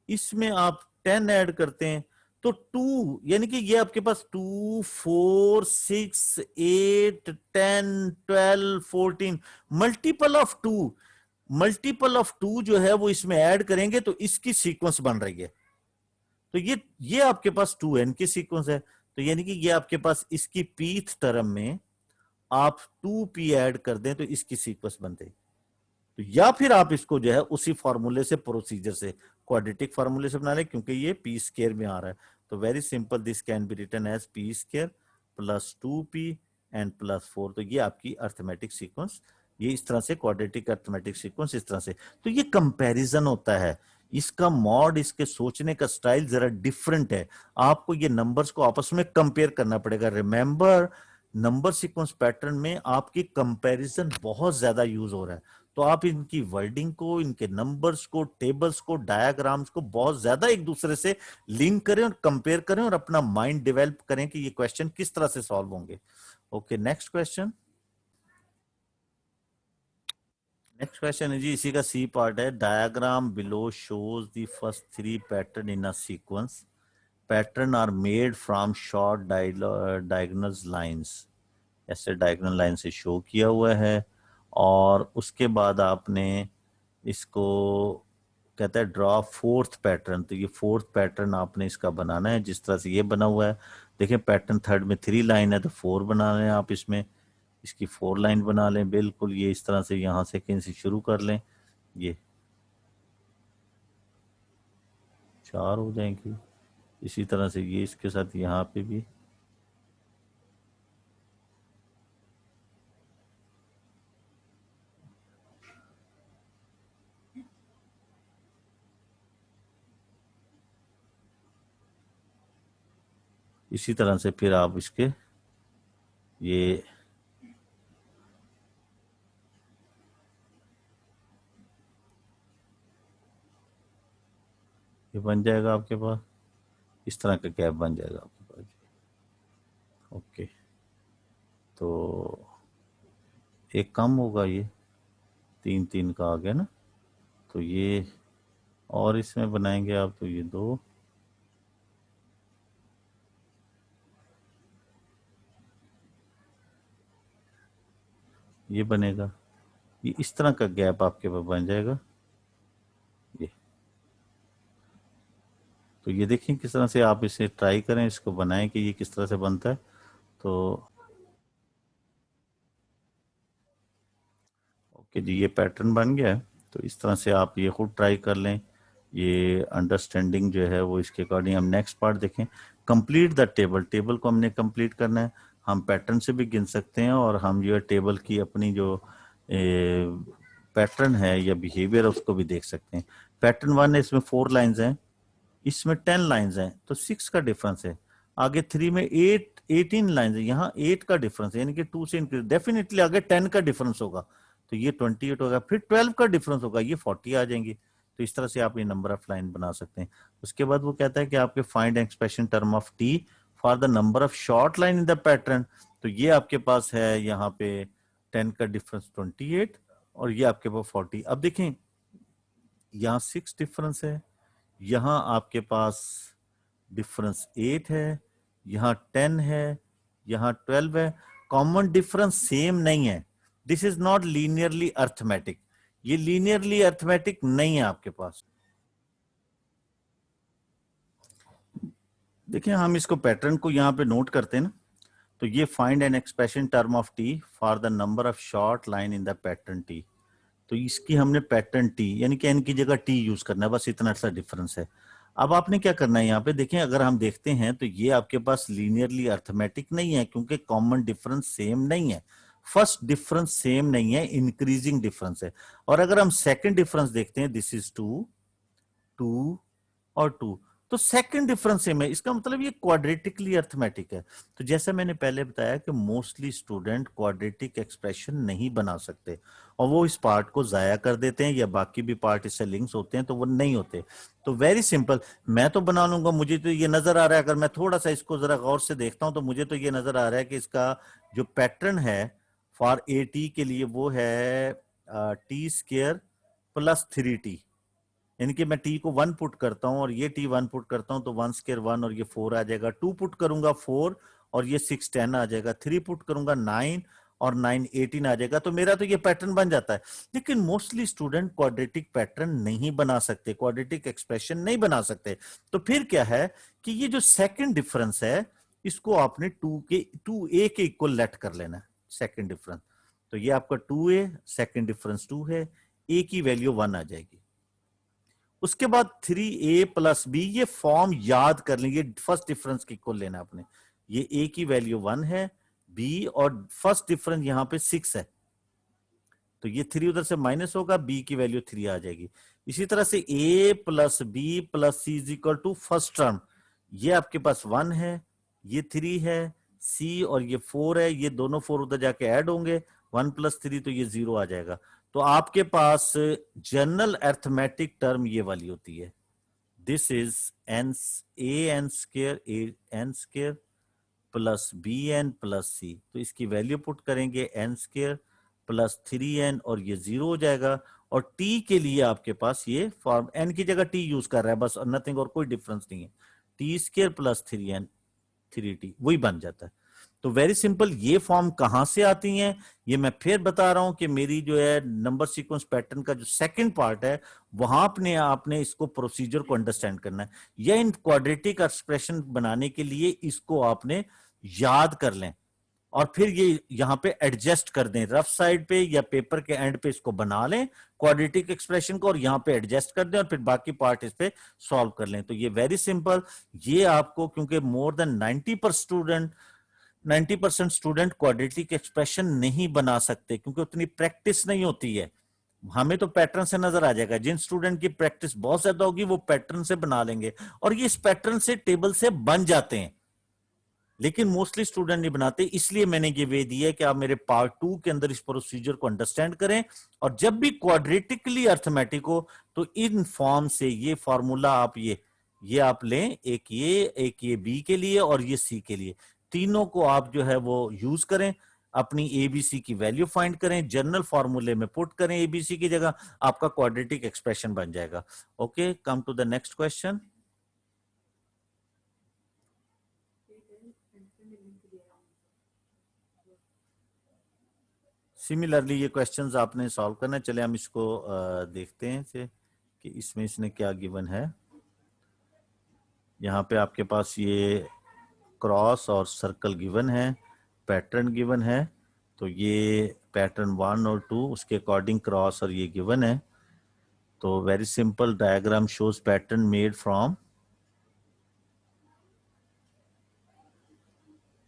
A: इसमें आप 10 ऐड करते हैं तो 2, यानी कि ये आपके पास 2 4 6 8 10 12 14 मल्टीपल ऑफ 2 जो है वो इसमें ऐड करेंगे तो इसकी सीक्वेंस बन रही है। तो ये आपके पास 2n की सीक्वेंस है। तो यानी कि ये आपके पास इसकी पीथ टर्म में आप 2p ऐड कर दें तो इसकी सीक्वेंस बनते हैं। तो या फिर आप इसको जो है उसी फॉर्मूले से, प्रोसीजर से, क्वाड्रेटिक फॉर्मूले से बना लें क्योंकि ये पी स्क्वायर में आ रहा है। तो very simple, this can be written as p square plus 2p and plus 4। तो ये आपकी अर्थमेटिक सीक्वेंस, ये इस तरह से क्वाड्रेटिक अर्थमेटिक सीक्वेंस इस तरह से। तो ये कंपैरिजन होता है, इसका मॉड, इसके सोचने का स्टाइल जरा डिफरेंट है। आपको ये नंबर्स को आपस में कंपेयर करना पड़ेगा। रिमेंबर, नंबर सीक्वेंस पैटर्न में आपकी कंपैरिजन बहुत ज्यादा यूज हो रहा है। तो आप इनकी वर्डिंग को, इनके नंबर्स को, टेबल्स को, डायग्राम्स को बहुत ज्यादा एक दूसरे से लिंक करें और कंपेयर करें और अपना माइंड डेवलप करें कि ये क्वेश्चन किस तरह से सॉल्व होंगे। Okay, next question. Next question है जी, इसी का सी पार्ट है। Diagram below shows the first 3 pattern in a sequence. Pattern are made from short diagonal lines. ऐसे डायगोनल लाइन से शो किया हुआ है और उसके बाद आपने इसको कहता है ड्रॉ फोर्थ पैटर्न। तो ये फोर्थ पैटर्न आपने इसका बनाना है जिस तरह से ये बना हुआ है। देखिए पैटर्न थर्ड में 3 लाइन है तो 4 बना लें आप, इसमें इसकी 4 लाइन बना लें बिल्कुल। ये इस तरह से यहाँ से कहीं से शुरू कर लें, ये 4 हो जाएंगी। इसी तरह से ये इसके साथ यहाँ पे भी इसी तरह से फिर आप इसके ये बन जाएगा आपके पास, इस तरह का गैप बन जाएगा आपके पास। ओके, तो एक कम होगा, ये 3 3 का आ गया ना, तो ये और इसमें बनाएंगे आप तो ये 2, ये बनेगा, ये इस तरह का गैप आपके पास बन जाएगा ये। तो ये देखें किस तरह से आप इसे ट्राई करें, इसको बनाएं कि ये किस तरह से बनता है। तो ओके जी, ये पैटर्न बन गया है। तो इस तरह से आप ये खुद ट्राई कर लें। ये अंडरस्टैंडिंग जो है वो इसके अकॉर्डिंग। हम नेक्स्ट पार्ट देखें, कंप्लीट द टेबल। टेबल को हमने कंप्लीट करना है। हम पैटर्न से भी गिन सकते हैं और हम जो है टेबल की अपनी जो पैटर्न है या बिहेवियर है उसको भी देख सकते हैं। पैटर्न 1 है, इसमें 4 लाइंस हैं, इसमें 10 लाइंस हैं तो 6 का डिफरेंस है। आगे 3 में 18 लाइंस है, यहाँ 8 का डिफरेंस है, यानी कि 2 से इंक्रीज। डेफिनेटली आगे 10 का डिफरेंस होगा तो ये 28 होगा, फिर 12 का डिफरेंस होगा, ये 40 आ जाएंगी। तो इस तरह से आप ये नंबर ऑफ लाइन बना सकते हैं। उसके बाद वो कहता है कि आपके find expression term of T for the number of short line in the pattern. तो ये आपके पास है यहाँ पे 10 का डिफरेंस 28 और ये आपके पास 40। अब देखें यहाँ 6 डिफरेंस है, यहाँ आपके पास डिफरेंस 8 है, यहाँ 10 है, यहाँ 12 है। कॉमन डिफरेंस सेम नहीं है। This is not linearly arithmetic. ये लीनियरली अर्थमेटिक नहीं है आपके पास। देखिए हम इसको पैटर्न को यहाँ पे नोट करते हैं ना, तो ये find an expression term of T for the number of short line in the pattern T. तो इसकी हमने पैटर्न टी यानी कि एन की जगह टी यूज करना है, बस इतना सा डिफरेंस है। अब आपने क्या करना है यहाँ पे, देखें अगर हम देखते हैं तो ये आपके पास लीनियरली अर्थमेटिक नहीं है क्योंकि कॉमन डिफरेंस सेम नहीं है। फर्स्ट डिफरेंस सेम नहीं है, इंक्रीजिंग डिफरेंस है। और अगर हम सेकंड डिफरेंस देखते हैं, दिस इज 2 2 और 2, तो सेकंड डिफरेंस सेम है, इसका मतलब ये क्वाड्रेटिकली अर्थमेटिक है। तो जैसा मैंने पहले बताया कि मोस्टली स्टूडेंट क्वाड्रेटिक एक्सप्रेशन नहीं बना सकते और वो इस पार्ट को जाया कर देते हैं या बाकी भी पार्ट इससे लिंक्स होते हैं तो वो नहीं होते। तो वेरी सिंपल, मैं तो बना लूंगा, मुझे तो ये नजर आ रहा है, अगर मैं थोड़ा सा इसको जरा गौर से देखता हूं तो मुझे तो ये नजर आ रहा है कि इसका जो पैटर्न है फॉर ए टी के लिए वो है टी स्क्वायर प्लस 3t। यानी कि मैं टी को 1 पुट करता हूं और ये टी 1 पुट करता हूं तो 1 स्क्वायर 1 और ये 4 आ जाएगा। 2 पुट करूंगा 4 और ये 6 10 आ जाएगा। 3 पुट करूंगा 9 और 9 18 आ जाएगा। तो मेरा तो ये पैटर्न बन जाता है। लेकिन मोस्टली स्टूडेंट क्वाड्रेटिक पैटर्न नहीं बना सकते, क्वाड्रेटिक एक्सप्रेशन नहीं बना सकते। तो फिर क्या है कि ये जो सेकंड डिफरेंस है इसको आपने 2a के इक्वल लेट कर लेना है, सेकंड डिफरेंस। तो ये आपका 2a, सेकंड डिफरेंस 2 है, a की वैल्यू 1 आ जाएगी। उसके बाद 3a प्लस बी, ये फॉर्म याद कर लेंगे, फर्स्ट डिफरेंस की इक्वल लेना आपने। ये a की वैल्यू 1 है, b और फर्स्ट डिफरेंस यहां पे 6 है, तो ये 3 उधर से माइनस होगा, b की वैल्यू 3 आ जाएगी। इसी तरह से a plus b plus c is equal to first term, ये आपके पास 1 है, ये 3 है, c और ये 4 है, ये दोनों 4 उधर जाके ऐड होंगे, 1 प्लस 3 तो ये 0 आ जाएगा। तो आपके पास जनरल अर्थमेटिक टर्म ये वाली होती है, this is an a n squared a n squared plus b n plus c. तो इसकी वैल्यू पुट करेंगे एन स्क्र प्लस 3n और ये 0 हो जाएगा। और t के लिए आपके पास ये फॉर्म, n की जगह t यूज कर रहा है बस, नथिंग और कोई डिफरेंस नहीं है। T square plus 3n 3t वही बन जाता है। तो वेरी सिंपल, ये फॉर्म कहां से आती हैं ये मैं फिर बता रहा हूं कि मेरी जो है नंबर सीक्वेंस पैटर्न का जो सेकंड पार्ट है वहां अपने आपने इसको प्रोसीजर को अंडरस्टैंड करना है, या इन क्वाड्रेटिक एक्सप्रेशन बनाने के लिए इसको आपने याद कर लें और फिर ये यहां पे एडजस्ट कर दें, रफ साइड पे या पेपर के एंड पे इसको बना लें क्वाड्रेटिक एक्सप्रेशन को और यहां पे एडजस्ट कर दें और फिर बाकी पार्ट इस पे सॉल्व कर लें। तो ये वेरी सिंपल, ये आपको क्योंकि more than 90% student quadratic expression नहीं बना सकते क्योंकि उतनी प्रैक्टिस नहीं होती है। हमें तो पैटर्न से नजर आ जाएगा, जिन स्टूडेंट की प्रैक्टिस बहुत ज्यादा होगी वो पैटर्न से बना लेंगे और ये इस पैटर्न से टेबल से बन जाते हैं, लेकिन मोस्टली स्टूडेंट नहीं बनाते। इसलिए मैंने ये वे दी है कि आप मेरे पार्ट 2 के अंदर इस प्रोसीजर को अंडरस्टैंड करें और जब भी क्वाड्रेटिकली अर्थमेटिक हो तो इन फॉर्म से ये फॉर्मूला आप ये आप लें, एक ये बी के लिए और ये सी के लिए, तीनों को आप जो है वो यूज करें, अपनी एबीसी की वैल्यू फाइंड करें, जनरल फॉर्मूले में पुट करें एबीसी की जगह, आपका क्वाड्रेटिक एक्सप्रेशन बन जाएगा। Okay, come to the next question. Similarly ये क्वेश्चंस आपने सॉल्व करना है। चले हम इसको देखते हैं से कि इसमें इसने क्या गिवन है। यहाँ पे आपके पास ये क्रॉस और सर्कल गिवन है, पैटर्न गिवन है, तो ये पैटर्न 1 और 2 उसके अकॉर्डिंग क्रॉस और ये गिवन है। तो very simple, diagram shows pattern made from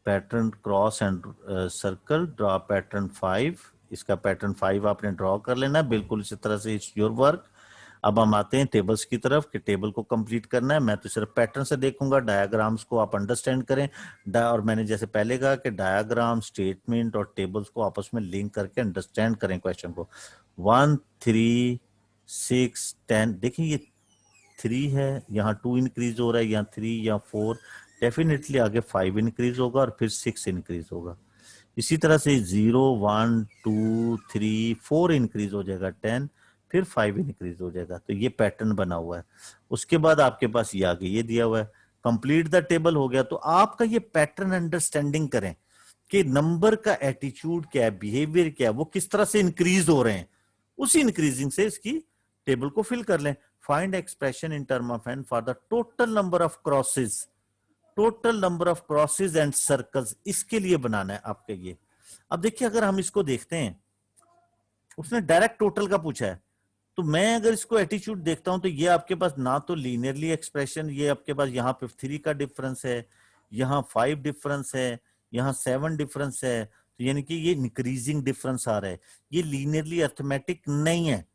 A: pattern cross and circle, draw pattern 5। इसका पैटर्न 5 आपने ड्रॉ कर लेना, बिल्कुल इसी तरह से इट्स योर वर्क। अब हम आते हैं टेबल्स की तरफ कि टेबल को कंप्लीट करना है। मैं तो सिर्फ पैटर्न से देखूंगा, डायग्राम्स को आप अंडरस्टैंड करें। और मैंने जैसे पहले कहा कि डायग्राम, स्टेटमेंट और टेबल्स को आपस में लिंक करके अंडरस्टैंड करें क्वेश्चन को। 1 3 6 10, देखिए ये 3 है, यहाँ 2 इंक्रीज हो रहा है, यहाँ 3 या 4, डेफिनेटली आगे 5 इंक्रीज होगा और फिर 6 इंक्रीज होगा। इसी तरह से 0 1 2 3 4 इंक्रीज हो जाएगा 10, फिर 5 इंक्रीज हो जाएगा। तो ये पैटर्न बना हुआ है। उसके बाद आपके पास ये आगे ये दिया हुआ है, कंप्लीट द टेबल हो गया। तो आपका ये पैटर्न अंडरस्टैंडिंग करें कि नंबर का एटीट्यूड क्या है, बिहेवियर क्या है, वो किस तरह से इंक्रीज हो रहे हैं, उसी इंक्रीजिंग से इसकी टेबल को फिल कर लें। Find expression in term of n for the total number of crosses, total number of crosses and circles, इसके लिए बनाना है आपके ये। अब देखिए अगर हम इसको देखते हैं, उसने डायरेक्ट टोटल का पूछा है, तो मैं अगर इसको एटीट्यूड देखता हूं तो ये आपके पास ना तो लीनियरली एक्सप्रेशन, ये आपके पास यहाँ पे 3 का डिफरेंस है, यहाँ 5 डिफरेंस है, यहाँ 7 डिफरेंस है, तो यानी कि ये इंक्रीजिंग डिफरेंस आ रहा है, ये लीनियरली अर्थमेटिक नहीं है।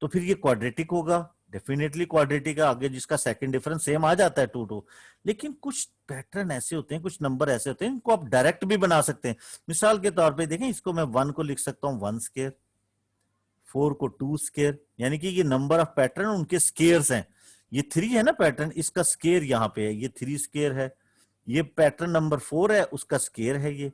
A: तो फिर ये क्वाड्रेटिक होगा, डेफिनेटली क्वाड्रेटिक है, आगे जिसका सेकंड डिफरेंस सेम आ जाता है 2 2। लेकिन कुछ पैटर्न ऐसे होते हैं, कुछ नंबर ऐसे होते हैं इनको आप डायरेक्ट भी बना सकते हैं। मिसाल के तौर पे देखें, इसको मैं 1 को लिख सकता हूं 1 स्क्वायर, 4 को 2 स्क्वायर, यानी कि ये नंबर ऑफ पैटर्न उनके स्क्वायर्स हैं। ये 3 है ना पैटर्न, इसका स्क्वायर यहाँ पे है, ये 3 स्क्वायर है। ये पैटर्न नंबर 4 है, उसका स्क्वायर है ये।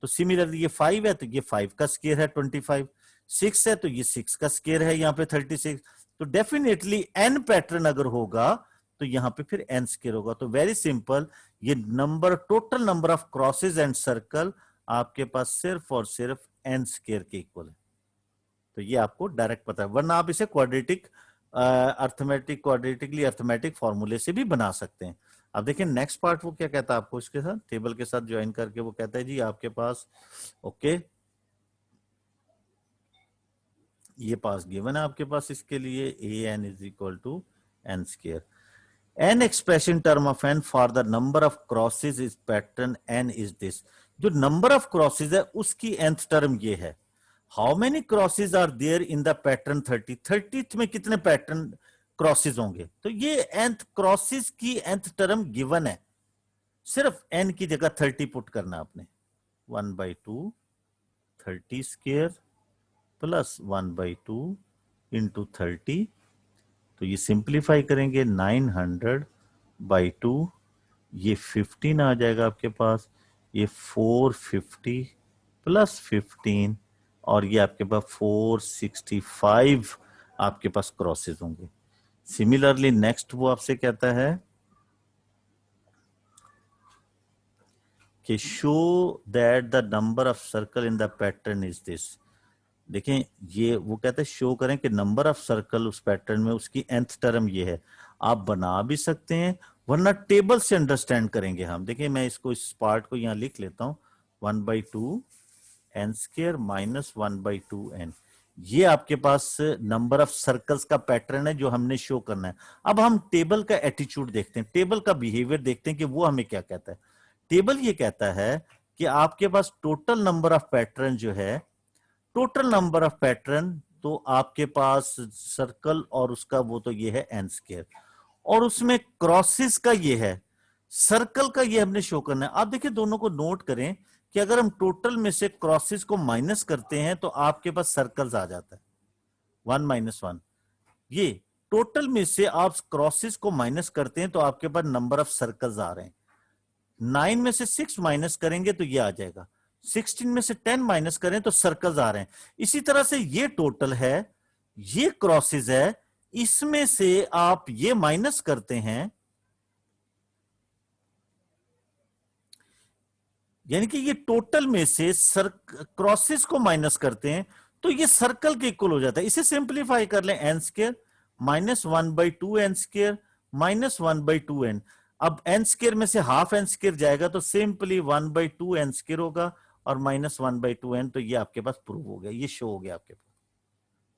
A: तो सिमिलरली ये 5 है तो ये 5 का स्क्वायर है 25, 6 है तो ये 6 का स्क्वायर है यहाँ पे 36। तो डेफिनेटली एन पैटर्न अगर होगा तो यहाँ पे फिर एन स्क्वायर होगा। तो वेरी सिंपल, ये number, total number of crosses and circle आपके पास सिर्फ और सिर्फ एन स्क्वायर के इक्वल है। तो ये आपको डायरेक्ट पता है, वरना आप इसे क्वाड्रेटिक अर्थमेटिक, क्वाड्रेटिकली अर्थमेटिक फॉर्मूले से भी बना सकते हैं। अब देखिए नेक्स्ट पार्ट वो क्या कहता है आपको, इसके साथ टेबल के साथ ज्वाइन करके वो कहता है जी आपके पास ओके, ये पास गिवन है आपके पास, इसके लिए a n is equal to n square. An expression term of n for the number of crosses is pattern n is this. जो नंबर ऑफ क्रॉसेज है उसकी nth टर्म ये है। How many crosses are there in the pattern 30, 30th में कितने pattern crosses होंगे। तो ये nth क्रॉसेज की nth टर्म गिवन है, सिर्फ n की जगह 30 पुट करना आपने। 1/2 30 स्क्वायर प्लस 1/2 इंटू 30। तो ये सिंप्लीफाई करेंगे 900/2, ये 15 आ जाएगा आपके पास, ये 450 प्लस 15, और ये आपके पास 465 आपके पास क्रॉसेज होंगे। सिमिलरली नेक्स्ट वो आपसे कहता है कि show that the number of circle in the pattern is this. देखें ये वो कहते हैं शो करें कि नंबर ऑफ सर्कल उस पैटर्न में उसकी nth टर्म ये है। आप बना भी सकते हैं, वरना टेबल से अंडरस्टैंड करेंगे हम। देखिए मैं इसको, इस पार्ट को यहाँ लिख लेता हूँ, 1/2 n स्क्वायर माइनस 1/2 n। ये आपके पास नंबर ऑफ सर्कल्स का पैटर्न है जो हमने शो करना है। अब हम टेबल का एटीट्यूड देखते हैं, टेबल का बिहेवियर देखते हैं कि वो हमें क्या कहता है। टेबल ये कहता है कि आपके पास टोटल नंबर ऑफ पैटर्न जो है, टोटल नंबर ऑफ पैटर्न, तो आपके पास सर्कल और उसका वो तो ये है एन स्क्वायर, और उसमें क्रॉसेस का ये है, सर्कल का ये हमने शो करना है। आप देखिए दोनों को नोट करें कि अगर हम टोटल में से क्रॉसेस को माइनस करते हैं तो आपके पास सर्कल्स आ जाता है 1 - 1। ये टोटल में से आप क्रॉसेस को माइनस करते हैं तो आपके पास नंबर ऑफ सर्कल्स आ रहे हैं। 9 में से 6 माइनस करेंगे तो ये आ जाएगा, 16 में से 10 माइनस करें तो सर्कल्स आ रहे हैं। इसी तरह से ये टोटल है, ये क्रॉसेस है, इसमें से आप ये माइनस करते हैं, यानी कि ये टोटल में से क्रॉसेस को माइनस करते हैं तो ये सर्कल के इक्वल हो जाता है। इसे सिंप्लीफाई कर लें, n square minus 1/2 n square minus 1/2 n. अब एन स्क्वायर में से हाफ एन स्क्वायर जाएगा तो सिंपली 1/2 एन स्क्वायर होगा और माइनस 1/2 एन। तो ये आपके पास प्रूव हो गया, ये शो हो गया आपके पास।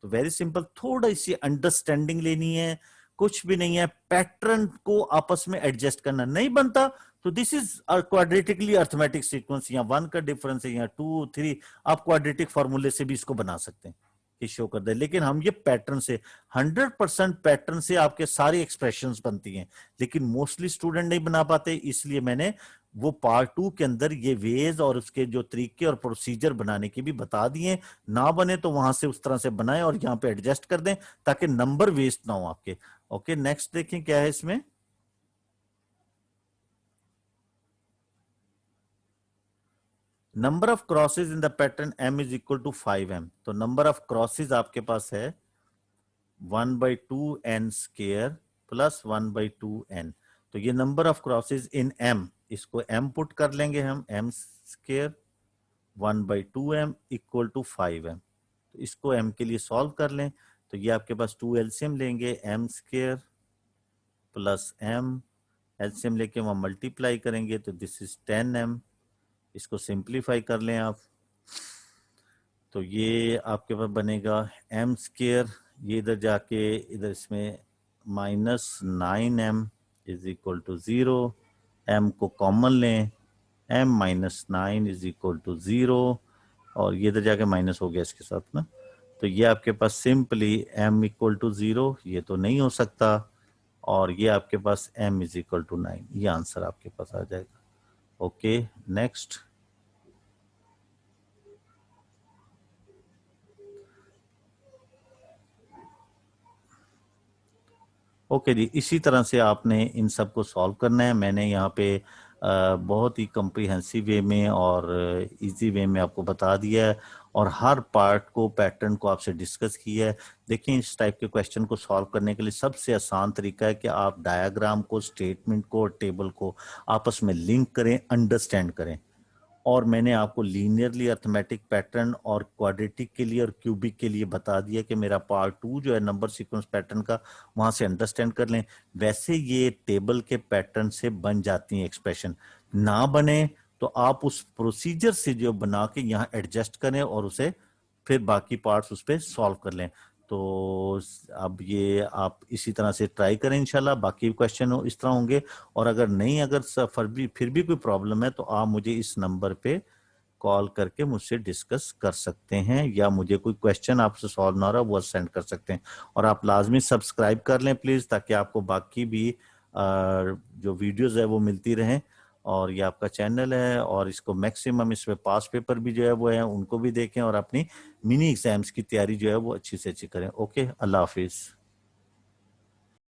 A: तो वेरी सिंपल, थोड़ा इसी अंडरस्टैंडिंग लेनी है, कुछ भी नहीं है। पैटर्न को आपस में एडजस्ट करना नहीं बनता तो this is quadratically arithmetic sequence. यहाँ 1 का डिफरेंस है, यहाँ 2 3, आप क्वाड्रेटिक फॉर्मूले से भी इसको बना सकते हैं कि शो कर दे। लेकिन हम ये पैटर्न से 100% पैटर्न से आपके सारी एक्सप्रेशंस बनती हैं, लेकिन मोस्टली स्टूडेंट नहीं बना पाते, इसलिए मैंने वो पार्ट 2 के अंदर ये वेज और उसके जो तरीके और प्रोसीजर बनाने के भी बता दिए। ना बने तो वहां से उस तरह से बनाएं और यहाँ पे एडजस्ट कर दें ताकि नंबर वेस्ट ना हो आपके। ओके नेक्स्ट देखें क्या है इसमें। Number of crosses in the pattern m is equal to 5m, तो नंबर ऑफ क्रॉसेज आपके पास है 1/2n स्केयर प्लस 1/2n। तो ये number of crosses in m, इसको m पुट कर लेंगे हम, m square 1/2m equal to 5m। तो इसको m के लिए सॉल्व कर लें, तो ये आपके पास 2 एलसीएम लेंगे, m square plus m, LCM लेके वहां मल्टीप्लाई करेंगे तो दिस इज 10m। इसको सिंप्लीफाई कर लें आप, तो ये आपके पास बनेगा m स्केयर, ये इधर जाके इधर इसमें -9m is equal to 0, m को कॉमन लें, m -9 इज इक्वल टू 0, और ये इधर जाके माइनस हो गया इसके साथ ना, तो ये आपके पास सिंपली m इक्वल टू 0, ये तो नहीं हो सकता, और ये आपके पास m इज इक्वल टू 9, ये आंसर आपके पास आ जाएगा। Okay, next. ओके जी, इसी तरह से आपने इन सब को सॉल्व करना है। मैंने यहाँ पे बहुत ही कम्प्रीहेंसिव वे में और इजी वे में आपको बता दिया है, और हर पार्ट को, पैटर्न को आपसे डिस्कस किया है। देखिए, इस टाइप के क्वेश्चन को सॉल्व करने के लिए सबसे आसान तरीका है कि आप डायग्राम को, स्टेटमेंट को और टेबल को आपस में लिंक करें, अंडरस्टैंड करें। और मैंने आपको लीनियरली अर्थमेटिक पैटर्न और क्वाड्रेटिक के लिए और क्यूबिक के लिए बता दिया कि मेरा पार्ट 2 जो है नंबर सीक्वेंस पैटर्न का, वहां से अंडरस्टैंड कर लें। वैसे ये टेबल के पैटर्न से बन जाती हैं एक्सप्रेशन, ना बने तो आप उस प्रोसीजर से जो बना के यहाँ एडजस्ट करें और उसे फिर बाकी पार्ट्स उस पर सॉल्व कर लें। तो अब ये आप इसी तरह से ट्राई करें, इंशाल्लाह बाकी क्वेश्चन इस तरह होंगे। और अगर नहीं, अगर फिर भी कोई प्रॉब्लम है तो आप मुझे इस नंबर पे कॉल करके मुझसे डिस्कस कर सकते हैं, या मुझे कोई क्वेश्चन आपसे सॉल्व ना हो रहा वो सेंड कर सकते हैं। और आप लाजमी सब्सक्राइब कर लें प्लीज, ताकि आपको बाकी भी जो वीडियोस है वो मिलती रहें। और ये आपका चैनल है, और इसको मैक्सिमम इसमें पास पेपर भी जो है वो है उनको भी देखें, और अपनी मिनी एग्जाम्स की तैयारी जो है वो अच्छी से अच्छी करें। ओके, अल्लाह हाफिज।